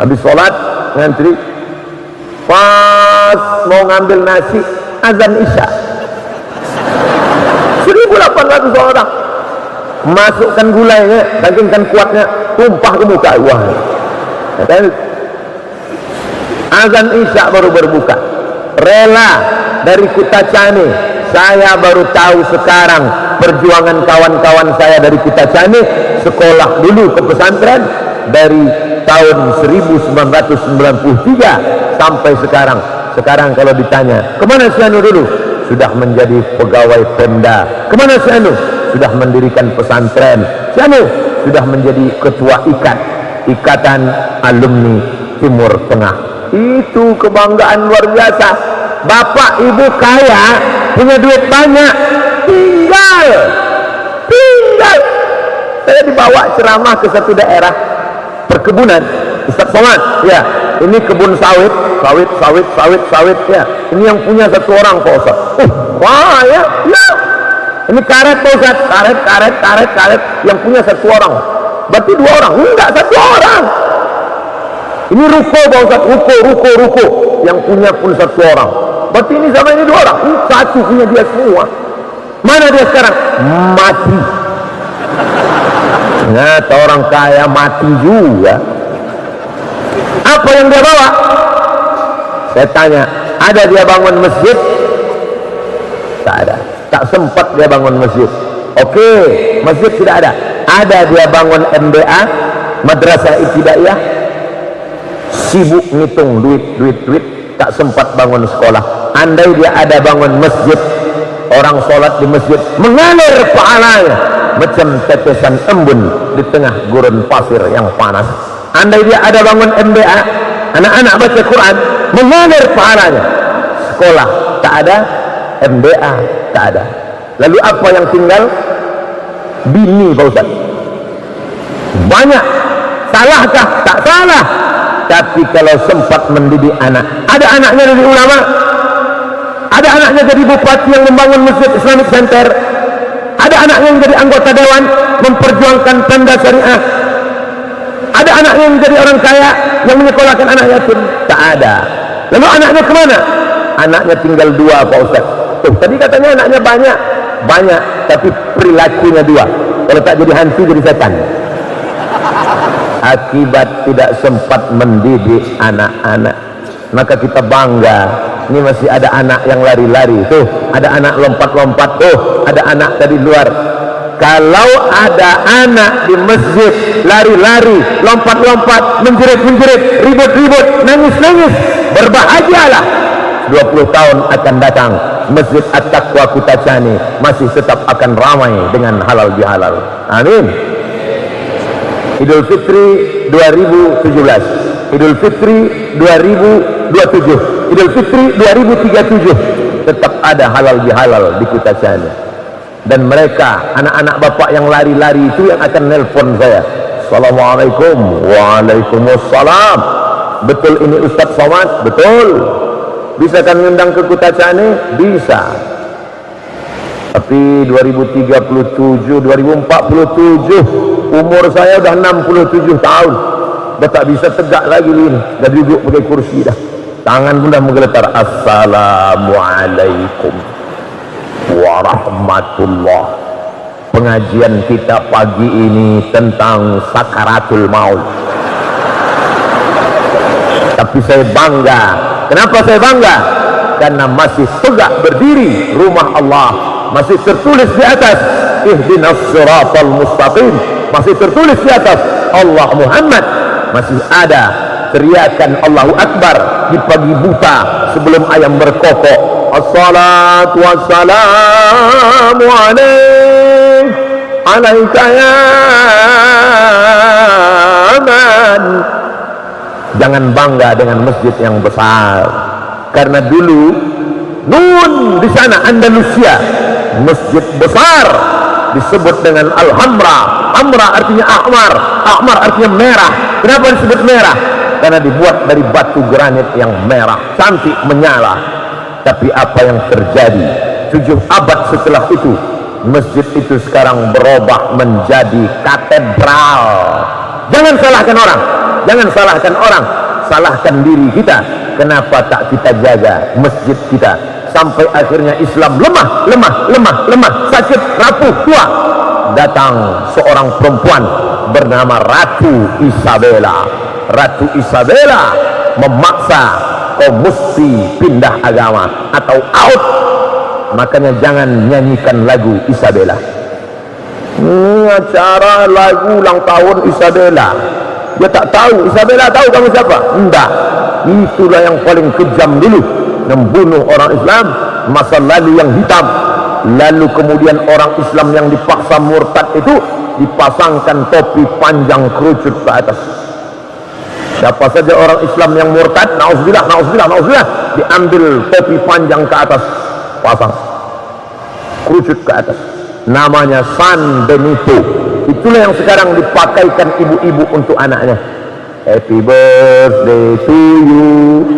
Habis sholat ngantri, pas mau ngambil nasi, azan isya. 1.800 orang. Masukkan gulanya, saking kuatnya, tumpah ke muka. Wah, azan isya baru berbuka. Rela dari Kutacane. Saya baru tahu sekarang perjuangan kawan-kawan saya dari Kutacane sekolah dulu ke pesantren dari tahun 1993 sampai sekarang. Sekarang kalau ditanya, kemana si anu dulu? Sudah menjadi pegawai Pemda. Kemana si anu? Sudah mendirikan pesantren. Si anu sudah menjadi ketua Ikatan Alumni Timur Tengah. Itu kebanggaan luar biasa. Bapak ibu kaya, punya duit banyak, tinggal. Saya dibawa ceramah ke satu daerah perkebunan. Ustaz Somad, ya, ini kebun sawit ya. Ini yang punya satu orang, Pak Ustaz. Wah ya. Ini karet, Pak Ustaz. Karet yang punya satu orang. Berarti 2 orang? Enggak, 1 orang. Ini ruko, Pak Ustaz. Ruko yang punya pun 1 orang. Berarti ini sama ini 2 orang. Satu punya dia semua. Mana dia sekarang? Mati. Ternyata orang kaya mati juga. Apa yang dia bawa? Saya tanya, ada dia bangun masjid? Tak ada. Tak sempat dia bangun masjid. Oke, masjid tidak ada. Ada dia bangun MBA, Madrasah Ibtidaiyah, sibuk ngitung duit, tak sempat bangun sekolah. Andai dia ada bangun masjid, orang sholat di masjid mengalir pahalanya macam tetesan embun di tengah gurun pasir yang panas. Andai dia ada bangun MBA, anak-anak baca Quran, mengalir pahalanya. Sekolah tak ada, MBA tak ada. Lalu apa yang tinggal? Bini, Pak Ustaz. Banyak. Salahkah? Tak salah. Tapi kalau sempat mendidik anak, ada anaknya jadi ulama, ada anaknya jadi bupati yang membangun masjid Islamic Center, ada anaknya yang jadi anggota dewan memperjuangkan Pemda Syariah, ada anaknya yang jadi orang kaya yang menyekolahkan anak yatim. Tak ada. Lalu anaknya kemana? Anaknya tinggal 2, Pak Ustaz. Tuh, tadi katanya anaknya banyak, tapi perilakunya 2. Kalau tak jadi hantu, jadi setan. Akibat tidak sempat mendidik anak-anak. Maka kita bangga, ini masih ada anak yang lari-lari tuh, ada anak lompat-lompat tuh, ada anak tadi luar Kalau ada anak di masjid lari-lari, lompat-lompat, menjerit-menjerit, ribut-ribut, nangis-nangis, berbahagialah. 20 tahun akan datang, Masjid At-Taqwa Kutacani masih tetap akan ramai dengan halal bihalal. Amin. Idul Fitri 2017, Idul Fitri 2027, Idul Fitri 2037 tetap ada halal bihalal di Kutacani. Dan mereka, anak-anak bapak yang lari-lari itu yang akan nelpon saya. Assalamualaikum. Waalaikumsalam. Betul ini Ustaz Somad? Betul. Bisa kan ngundang ke Kutacani? Bisa. Tapi 2037, 2047 umur saya udah 67 tahun. Udah tak bisa tegak lagi ini. Dah duduk pakai kursi dah. Tangan pun dah menggeletar. Assalamualaikum warahmatullah. Pengajian kita pagi ini tentang sakaratul maut. Tapi saya bangga. Kenapa saya bangga? Karena masih tegak berdiri rumah Allah, masih tertulis di atas ihdinas siratal mustaqim, masih tertulis di atas Allah Muhammad, masih ada teriakan Allahu Akbar di pagi buta sebelum ayam berkokok. Assalatu wassalamu alaika ya man. Jangan bangga dengan masjid yang besar, karena dulu Nun di sana Andalusia, masjid besar disebut dengan Al-Hamra. Hamra artinya ahmar, ahmar artinya merah. Kenapa disebut merah? Karena dibuat dari batu granit yang merah, cantik, menyala. Tapi apa yang terjadi 7 abad setelah itu, masjid itu sekarang berubah menjadi katedral. Jangan salahkan orang, jangan salahkan orang, salahkan diri kita. Kenapa tak kita jaga masjid kita sampai akhirnya Islam lemah, sakit, rapuh, tua. Datang seorang perempuan bernama Ratu Isabella. Ratu Isabella memaksa kau mesti pindah agama atau out. Makanya jangan nyanyikan lagu Isabella. Ini acara lagu ulang tahun Isabella. Dia tak tahu. Isabella tahu kamu siapa? Enggak. Itulah yang paling kejam dulu, membunuh orang Islam, masa lalu yang hitam. Lalu kemudian orang Islam yang dipaksa murtad itu dipasangkan topi panjang kerucut ke atas. Siapa saja orang Islam yang murtad, nauzubillah, diambil topi panjang ke atas, pasang kerucut ke atas. Namanya San Benito. Itulah yang sekarang dipakaikan ibu-ibu untuk anaknya. Happy birthday to you.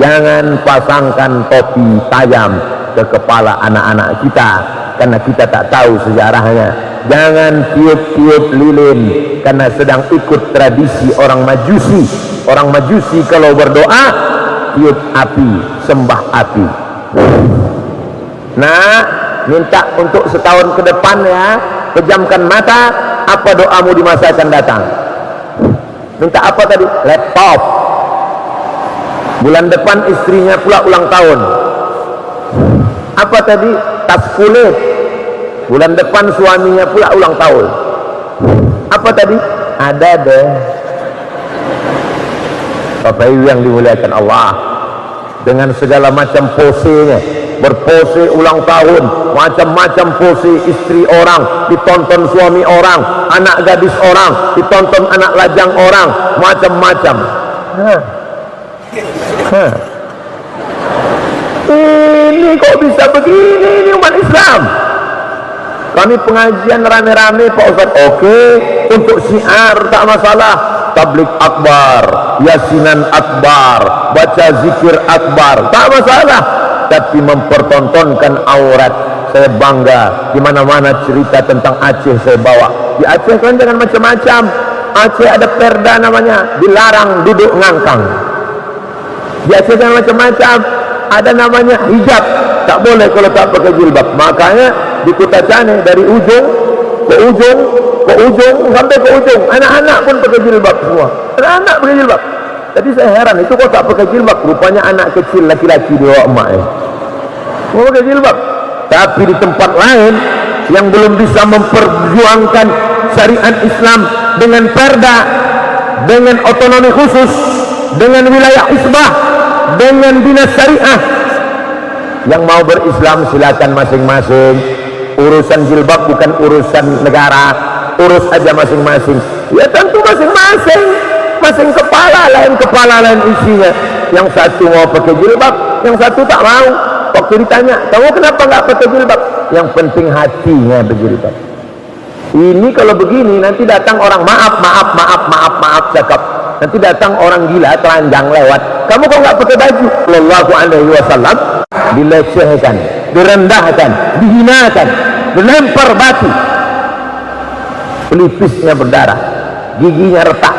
Jangan pasangkan topi tajam ke kepala anak-anak kita, karena kita tak tahu sejarahnya. Jangan tiup-tiup lilin, karena sedang ikut tradisi orang Majusi. Orang Majusi kalau berdoa tiup api, sembah api. Nah, minta untuk setahun ke depan ya, pejamkan mata. Apa doamu di masa akan datang? Minta apa tadi? Laptop. Bulan depan istrinya pula ulang tahun. Apa tadi? Tas kulit. Bulan depan suaminya pula ulang tahun. Apa tadi? Ada deh. Bapak Ibu yang dimuliakan Allah, dengan segala macam posenya, berpose ulang tahun, macam-macam pose, istri orang ditonton suami orang, anak gadis orang ditonton anak lajang orang, macam-macam. Ini kok bisa begini, ini umat Islam. Kami pengajian rame-rame Pak Ustaz, oke, untuk syiar tak masalah, tablik akbar, yasinan akbar, baca zikir akbar, tak masalah. Tapi mempertontonkan aurat, saya bangga. Di mana-mana cerita tentang Aceh saya bawa. Di Aceh kan jangan macam-macam. Aceh ada perda namanya, dilarang duduk ngangkang. Di Aceh jangan macam-macam. Ada namanya hijab, tak boleh kalau tak pakai jilbab. Makanya di Kutacani dari ujung ke ujung sampai ke ujung, anak-anak pun pakai jilbab semua. Anak-anak pakai jilbab. Jadi saya heran, itu kok tak pakai jilbab? Rupanya anak kecil laki-laki di bawah emaknya. Mau pakai jilbab. Tapi di tempat lain yang belum bisa memperjuangkan syariat Islam dengan perda, dengan otonomi khusus, dengan wilayah isbah, dengan dinas syariah. Yang mau berislam silakan masing-masing. Urusan jilbab bukan urusan negara, urus aja masing-masing. Ya tentu masing-masing, masing kepala lain isinya. Yang satu mau pakai jilbab, yang satu tak mau. Waktu ditanya, kamu kenapa nggak pakai jilbab? Yang penting hatinya berjilbab. Ini kalau begini nanti datang orang maaf cakap. Nanti datang orang gila telanjang lewat. Kamu kok nggak pakai baju? Sallallahu alaihi wasallam dilecehkan, direndahkan, dihinakan, dilempar batu, pelipisnya berdarah, giginya retak,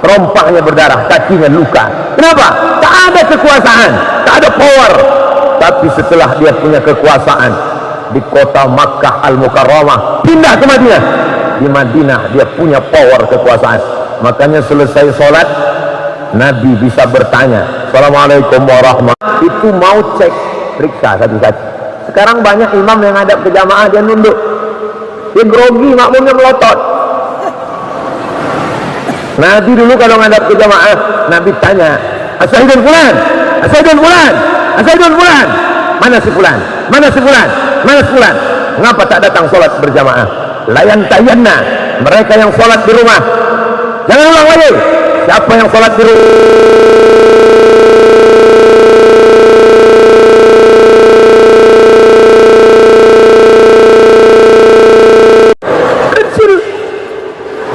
rompaknya berdarah, kakinya luka. Kenapa? Tak ada kekuasaan, tak ada power. Tapi setelah dia punya kekuasaan di kota Makkah Al-Mukarramah, pindah ke Madinah. Di Madinah dia punya power kekuasaan. Makanya selesai sholat, Nabi bisa bertanya, Assalamualaikum warahmatullahi wabarakatuh. Itu mau cek, periksa satu-satu. Sekarang banyak imam yang hadap ke jamaah, dia nunduk, dia grogi, makmumnya melotot. Nabi dulu kalau ngadap ke jamaah, Nabi tanya, Asyhadun fulan, Asyhadun fulan, Asyhadun fulan. Mana si fulan? Mana si fulan? Mana si fulan? Mengapa tak datang sholat berjamaah? Layan tayanna, mereka yang sholat di rumah. Jangan ulang lagi. Siapa yang sholat di rumah?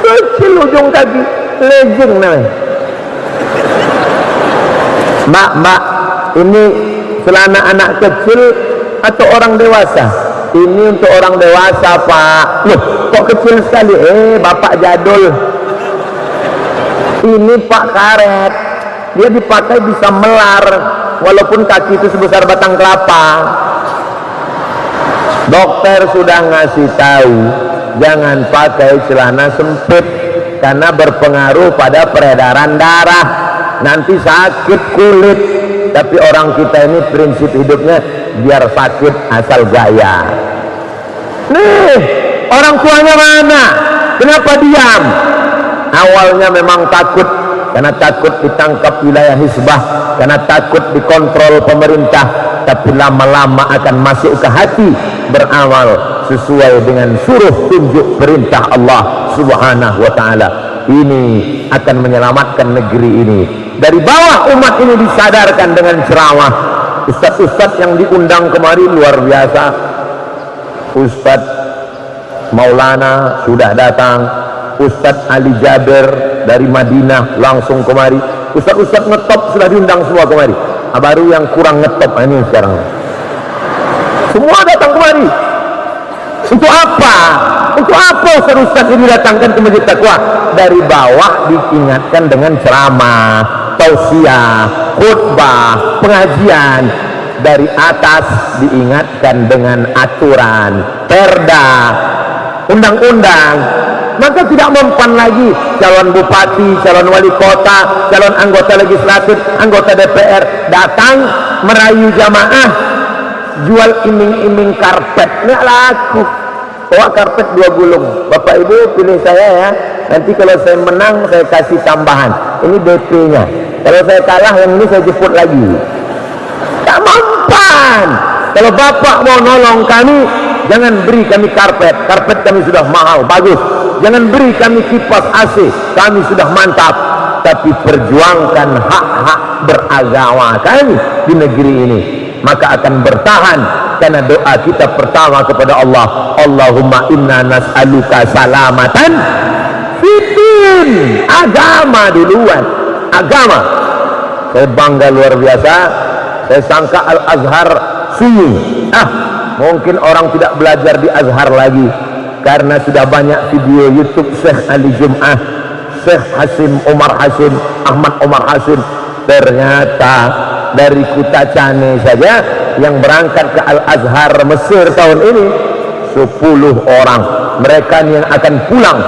Kecil ujung kaki, lejeng namanya. Mbak, ini celana anak kecil atau orang dewasa? Ini untuk orang dewasa, Pak. Loh, kok kecil sekali? Bapak jadul. Ini Pak karet, dia dipakai bisa melar walaupun kaki itu sebesar batang kelapa. Dokter sudah ngasih tahu jangan pakai celana sempit karena berpengaruh pada peredaran darah, nanti sakit kulit. Tapi orang kita ini prinsip hidupnya biar sakit asal gaya. Nih, orang tuanya mana? Kenapa diam? Awalnya memang takut, karena takut ditangkap wilayah hisbah, karena takut dikontrol pemerintah. Tapi lama-lama akan masuk ke hati, beramal sesuai dengan suruh tunjuk perintah Allah subhanahu wa ta'ala. Ini akan menyelamatkan negeri ini. Dari bawah umat ini disadarkan dengan ceramah. Ustadz-ustadz yang diundang kemari luar biasa. Ustadz Maulana sudah datang, Ustadz Ali Jabir dari Madinah langsung kemari. Ustadz-ustadz ngetop sudah diundang semua kemari. Baru yang kurang ngetop ini sekarang. Semua datang kemari. Untuk apa? Untuk apa Ustadz ini datangkan ke Masjid Taqwa? Dari bawah diingatkan dengan ceramah, tausiah, khutbah, pengajian. Dari atas diingatkan dengan aturan, perda, undang-undang. Maka tidak mempan lagi calon bupati, calon wali kota, calon anggota legislatif, anggota DPR datang merayu jamaah, jual iming-iming karpet. Nggak laku. Bawa karpet 2 gulung. Bapak Ibu pilih saya ya. Nanti kalau saya menang saya kasih tambahan. Ini DP-nya. Kalau saya kalah yang ini saya jemput lagi. Tak mempan. Kalau Bapak mau nolong kami, jangan beri kami karpet. Karpet kami sudah mahal, bagus. Jangan beri kami kipas AC, kami sudah mantap. Tapi perjuangkan hak-hak beragama kami di negeri ini, maka akan bertahan. Karena doa kita pertama kepada Allah, Allahumma inna nas'aluka salamatan fitin. Agama duluan, agama. Saya bangga luar biasa. Saya sangka Al-Azhar sunyi. Mungkin orang tidak belajar di Azhar lagi karena sudah banyak video YouTube Syekh Ali Jum'ah, Syekh Hasim Omar Hasim, Ahmad Omar Hasim. Ternyata dari Kutacane saja yang berangkat ke Al-Azhar Mesir tahun ini 10 orang. Mereka yang akan pulang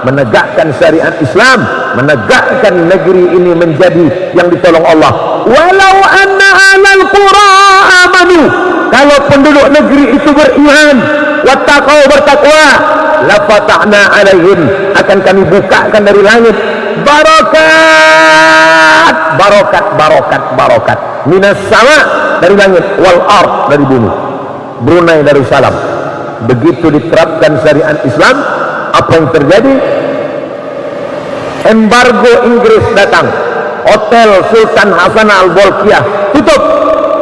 menegakkan syariat Islam, menegakkan negeri ini menjadi yang ditolong Allah. Walau anna alal qura amanu, kalau penduduk negeri itu beriman, wattaqau, bertakwa, la fatahna alaihim, akan kami bukakan dari langit barakat, barokat, barokat, barokat, minas sama, dari langit, wal ard, dari bumi. Brunei Darussalam. Begitu diterapkan syariat Islam, apa yang terjadi? Embargo Inggris datang, Hotel Sultan Hasan Al-Bolkiah tutup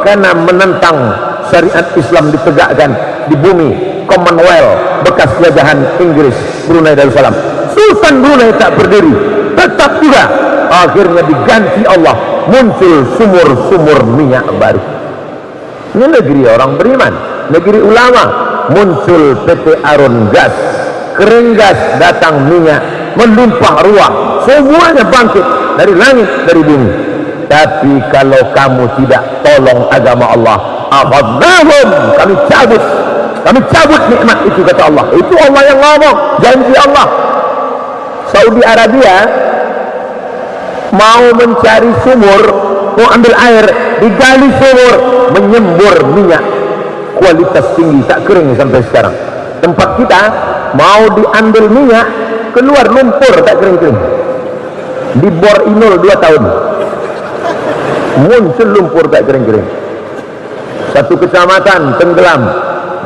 karena menentang syariat Islam ditegakkan di bumi Commonwealth bekas jajahan Inggris. Brunei Darussalam, Sultan Brunei tak berdiri, tetap juga. Akhirnya diganti Allah, muncul sumur-sumur minyak baru. Ini negeri orang beriman, negeri ulama. Muncul PT Arun Gas, kering gas, datang minyak, melimpah ruah, semuanya bangkit dari langit, dari bumi. Tapi kalau kamu tidak tolong agama Allah, akhadnahum, kami cabut nikmat itu, kata Allah. Itu Allah yang ngomong, janji Allah. Saudi Arabia mau mencari sumur, mau ambil air, digali sumur, menyembur minyak kualitas tinggi, tak kering sampai sekarang. Tempat kita mau diambil minyak, keluar lumpur, tak kering-kering. Dibor inul 2 tahun, muncul lumpur, tak kering-kering. 1 kecamatan tenggelam,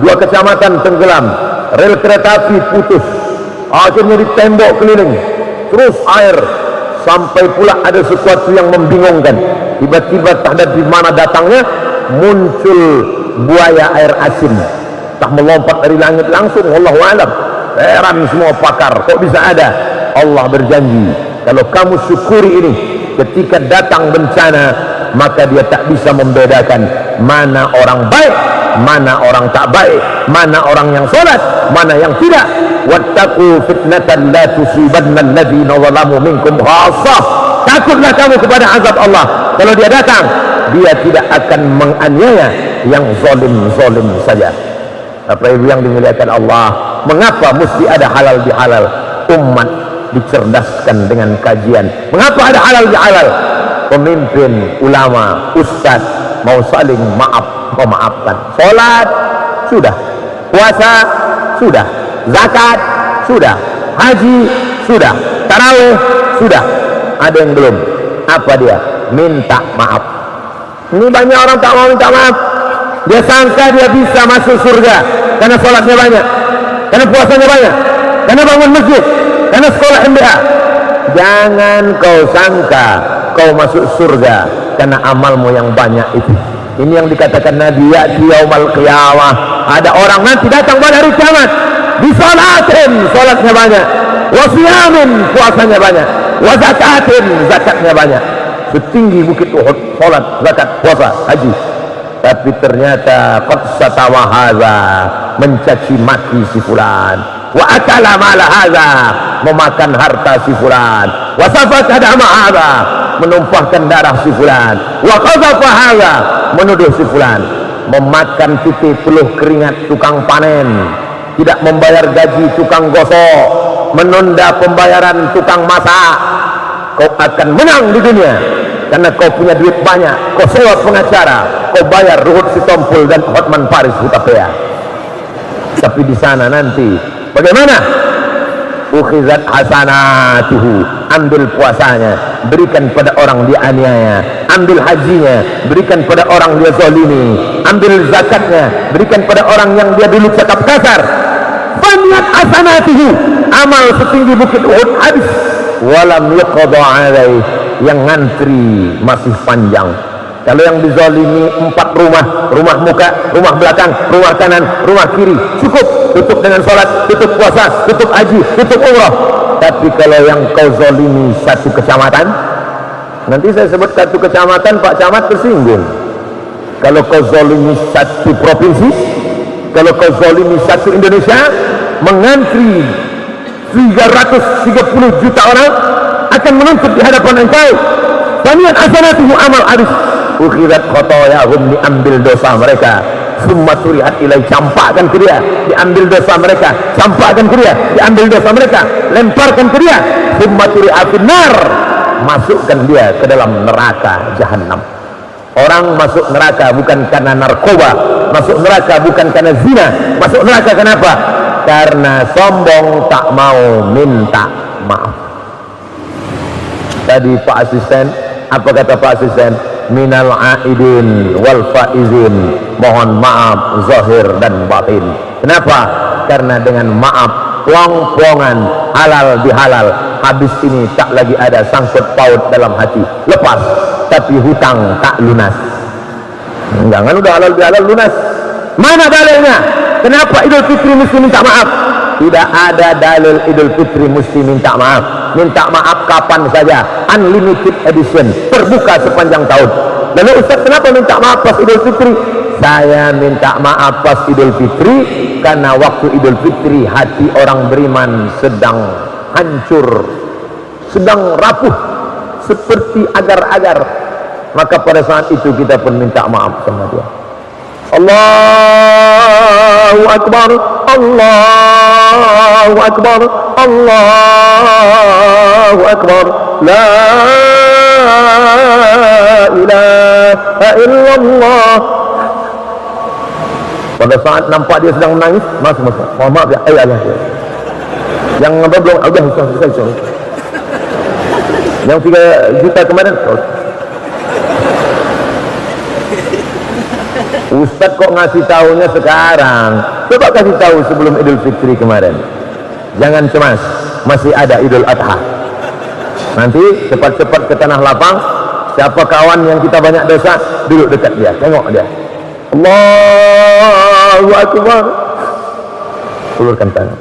2 kecamatan tenggelam, rel kereta api putus, akhirnya ditembok keliling, terus air, sampai pula ada sesuatu yang membingungkan. Tiba-tiba tak ada di mana datangnya, muncul buaya air asin, tak melompat dari langit langsung. Wallahu a'lam. Heran semua pakar, kok bisa ada? Allah berjanji, kalau kamu syukuri ini, ketika datang bencana, maka dia tak bisa membedakan mana orang baik, mana orang tak baik, mana orang yang sholat, mana yang tidak. Wattaqu fitnatan la tusibanna alladhina zalamu minkum khassah. Takutlah kamu kepada azab Allah. Kalau dia datang, dia tidak akan menganiaya yang zalim-zalim saja. Bapak Ibu yang dimuliakan Allah, mengapa mesti ada halal bihalal? Umat dicerdaskan dengan kajian. Mengapa ada halal bihalal? Pemimpin, ulama, ustaz mau saling maaf, memaafkan. Salat sudah, puasa sudah, zakat sudah, haji sudah, tarawih sudah. Ada yang belum. Apa dia? Minta maaf. Ini banyak orang tak mau minta maaf. Dia sangka dia bisa masuk surga karena sholatnya banyak, karena puasanya banyak, karena bangun masjid, karena sekolah MBA. Jangan kau sangka kau masuk surga karena amalmu yang banyak itu. Ini yang dikatakan Nabi, ya'ti yaumal qiyamah, ada orang nanti datang pada hari kiamat, disolatin, sholatnya banyak, wasiyamin, puasanya banyak, wazakatin, zakatnya banyak, setinggi bukit Uhud, sholat, zakat, puasa, haji. Tapi ternyata qad satama hadza, mencaci maki si fulan, wa akala mala hadza, memakan harta si fulan, wa safaka dama hadza, menumpahkan darah si fulan, wa qazafa hadza, menuduh si fulan, memakan titik peluh keringat tukang panen, tidak membayar gaji tukang gosok, menunda pembayaran tukang masak. Kau akan menang di dunia karena kau punya duit banyak, kau sewa pengacara, kau bayar Ruhut Sitompul dan Hotman Paris Hutapea. Tapi di sana nanti bagaimana? Ukhizat hasanatuhu, ambil puasanya, berikan pada orang dia aniaya, ambil hajinya, berikan pada orang dia zalimi, ambil zakatnya, berikan pada orang yang dia dulu cakap kasar. Banyak hasanatuhu, amal setinggi bukit Uhud habis. Walam yuqadha alaih, yang ngantri masih panjang. Kalau yang dizalimi 4 rumah, rumah muka, rumah belakang, rumah kanan, rumah kiri, cukup, tutup dengan sholat, tutup puasa, tutup haji, tutup umrah. Tapi kalau yang kau zalimi 1 kecamatan, nanti saya sebut 1 kecamatan, Pak Camat tersinggung. Kalau kau zalimi 1 provinsi, kalau kau zalimi 1 Indonesia, mengantri 330 juta orang akan menuntut di hadapan engkau. Banian hasanatuhu, amal habis. Ukhirat khotoyahum, diambil dosa mereka, summa turihat ilai, campakkan ke dia, diambil dosa mereka, campakkan ke dia, diambil dosa mereka, lemparkan ke dia, summa turihat finnar, masukkan dia ke dalam neraka jahanam. Orang masuk neraka bukan karena narkoba, masuk neraka bukan karena zina, masuk neraka kenapa? Karena sombong, tak mau minta maaf. Tadi Pak Asisten, apa kata Pak Asisten? Minal aidin wal faizin, mohon maaf zahir dan batin. Kenapa? Karena dengan maaf, plong-plongan, halal bihalal, habis ini tak lagi ada sangkut paut dalam hati, lepas. Tapi hutang tak lunas. Jangan udah halal bihalal lunas. Mana dalilnya? Kenapa Idul Fitri mesti minta maaf? Tidak ada dalil Idul Fitri mesti minta maaf. Minta maaf kapan saja, unlimited edition, terbuka sepanjang tahun. Lalu Ustaz, kenapa minta maaf pas Idul Fitri? Saya minta maaf pas Idul Fitri karena waktu Idul Fitri hati orang beriman sedang hancur, sedang rapuh seperti agar-agar. Maka pada saat itu kita pun minta maaf sama dia. Allahu Akbar, Allahu Akbar, Allahu Akbar, la ilaha illallah. Pada saat nampak dia sedang menangis, mas, mohon maaf ya, ayah. Yang belum, udah selesai. Yang 3 juta kemarin, Ustaz kok ngasih tahunya sekarang? Coba kasih tahu sebelum Idul Fitri kemarin. Jangan cemas, masih ada Idul Adha. Nanti cepat-cepat ke tanah lapang. Siapa kawan yang kita banyak dosa, duduk dekat dia, tengok dia. Allahu Akbar. Ulurkan tangan.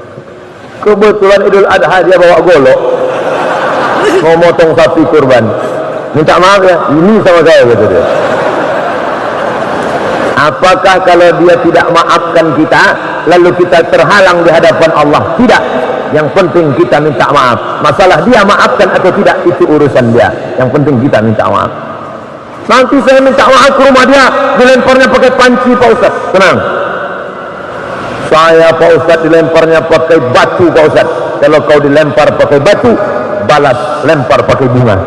Kebetulan Idul Adha dia bawa golok, mau motong sapi kurban. Minta maaf ya, ini sama saya, gitu dia. Apakah kalau dia tidak maafkan kita, lalu kita terhalang di hadapan Allah? Tidak. Yang penting kita minta maaf. Masalah dia maafkan atau tidak, itu urusan dia. Yang penting kita minta maaf. Nanti saya minta maaf ke rumah dia, dilemparnya pakai panci, Pak Ustaz. Tenang. Saya, Pak Ustaz, dilemparnya pakai batu, Pak Ustaz. Kalau kau dilempar pakai batu, balas lempar pakai bunga.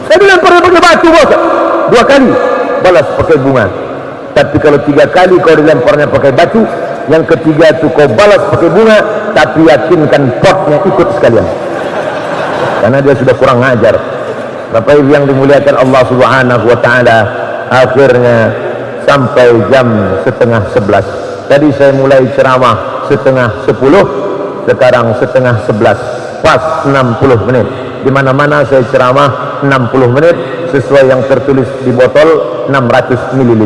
Saya dilemparnya pakai batu, Pak Ustaz. 2 kali, balas pakai bunga. Tapi kalau 3 kali kau dilemparnya pakai batu, yang ketiga itu kau balas pakai bunga, tapi yakinkan potnya ikut sekalian, karena dia sudah kurang ngajar. Bapak Ibu yang dimuliakan Allah Subhanahu wa Ta'ala, akhirnya sampai jam 10:30. Tadi saya mulai ceramah 10:30, sekarang 10:30, pas 60 menit. Di mana-mana saya ceramah 60 menit sesuai yang tertulis di botol 600 ml.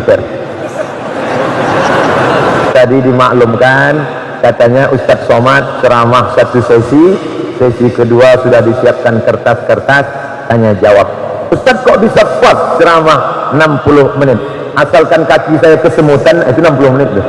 Tadi dimaklumkan, katanya Ustadz Somad ceramah 1 sesi, sesi kedua sudah disiapkan kertas-kertas tanya jawab. Ustadz kok bisa pas ceramah 60 menit? Asalkan kaki saya kesemutan, itu 60 menit deh.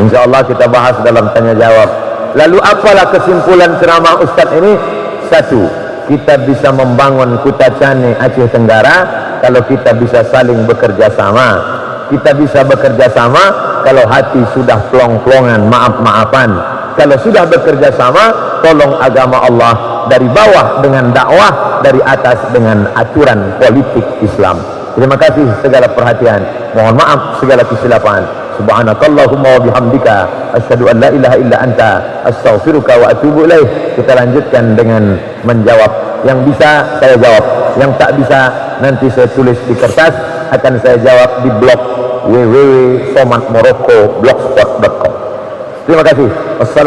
Insya Allah kita bahas dalam tanya jawab. Lalu apalah kesimpulan ceramah Ustadz ini? 1, kita bisa membangun Kutacani Aceh Tenggara kalau kita bisa saling bekerja sama. Kita bisa bekerja sama kalau hati sudah plong-plongan, maaf-maafan. Kalau sudah bekerja sama, tolong agama Allah dari bawah dengan dakwah, dari atas dengan aturan politik Islam. Terima kasih segala perhatian. Mohon maaf segala kesilapan. Subhanakallahumma wa bihamdika asyhadu an la ilaha illa anta astaghfiruka wa atubu ilaih. Kita lanjutkan dengan menjawab. Yang bisa saya jawab, yang tak bisa nanti saya tulis di kertas, akan saya jawab di blog www.somadmorocco.blogspot.com. Terima kasih. Wassalamualaikum.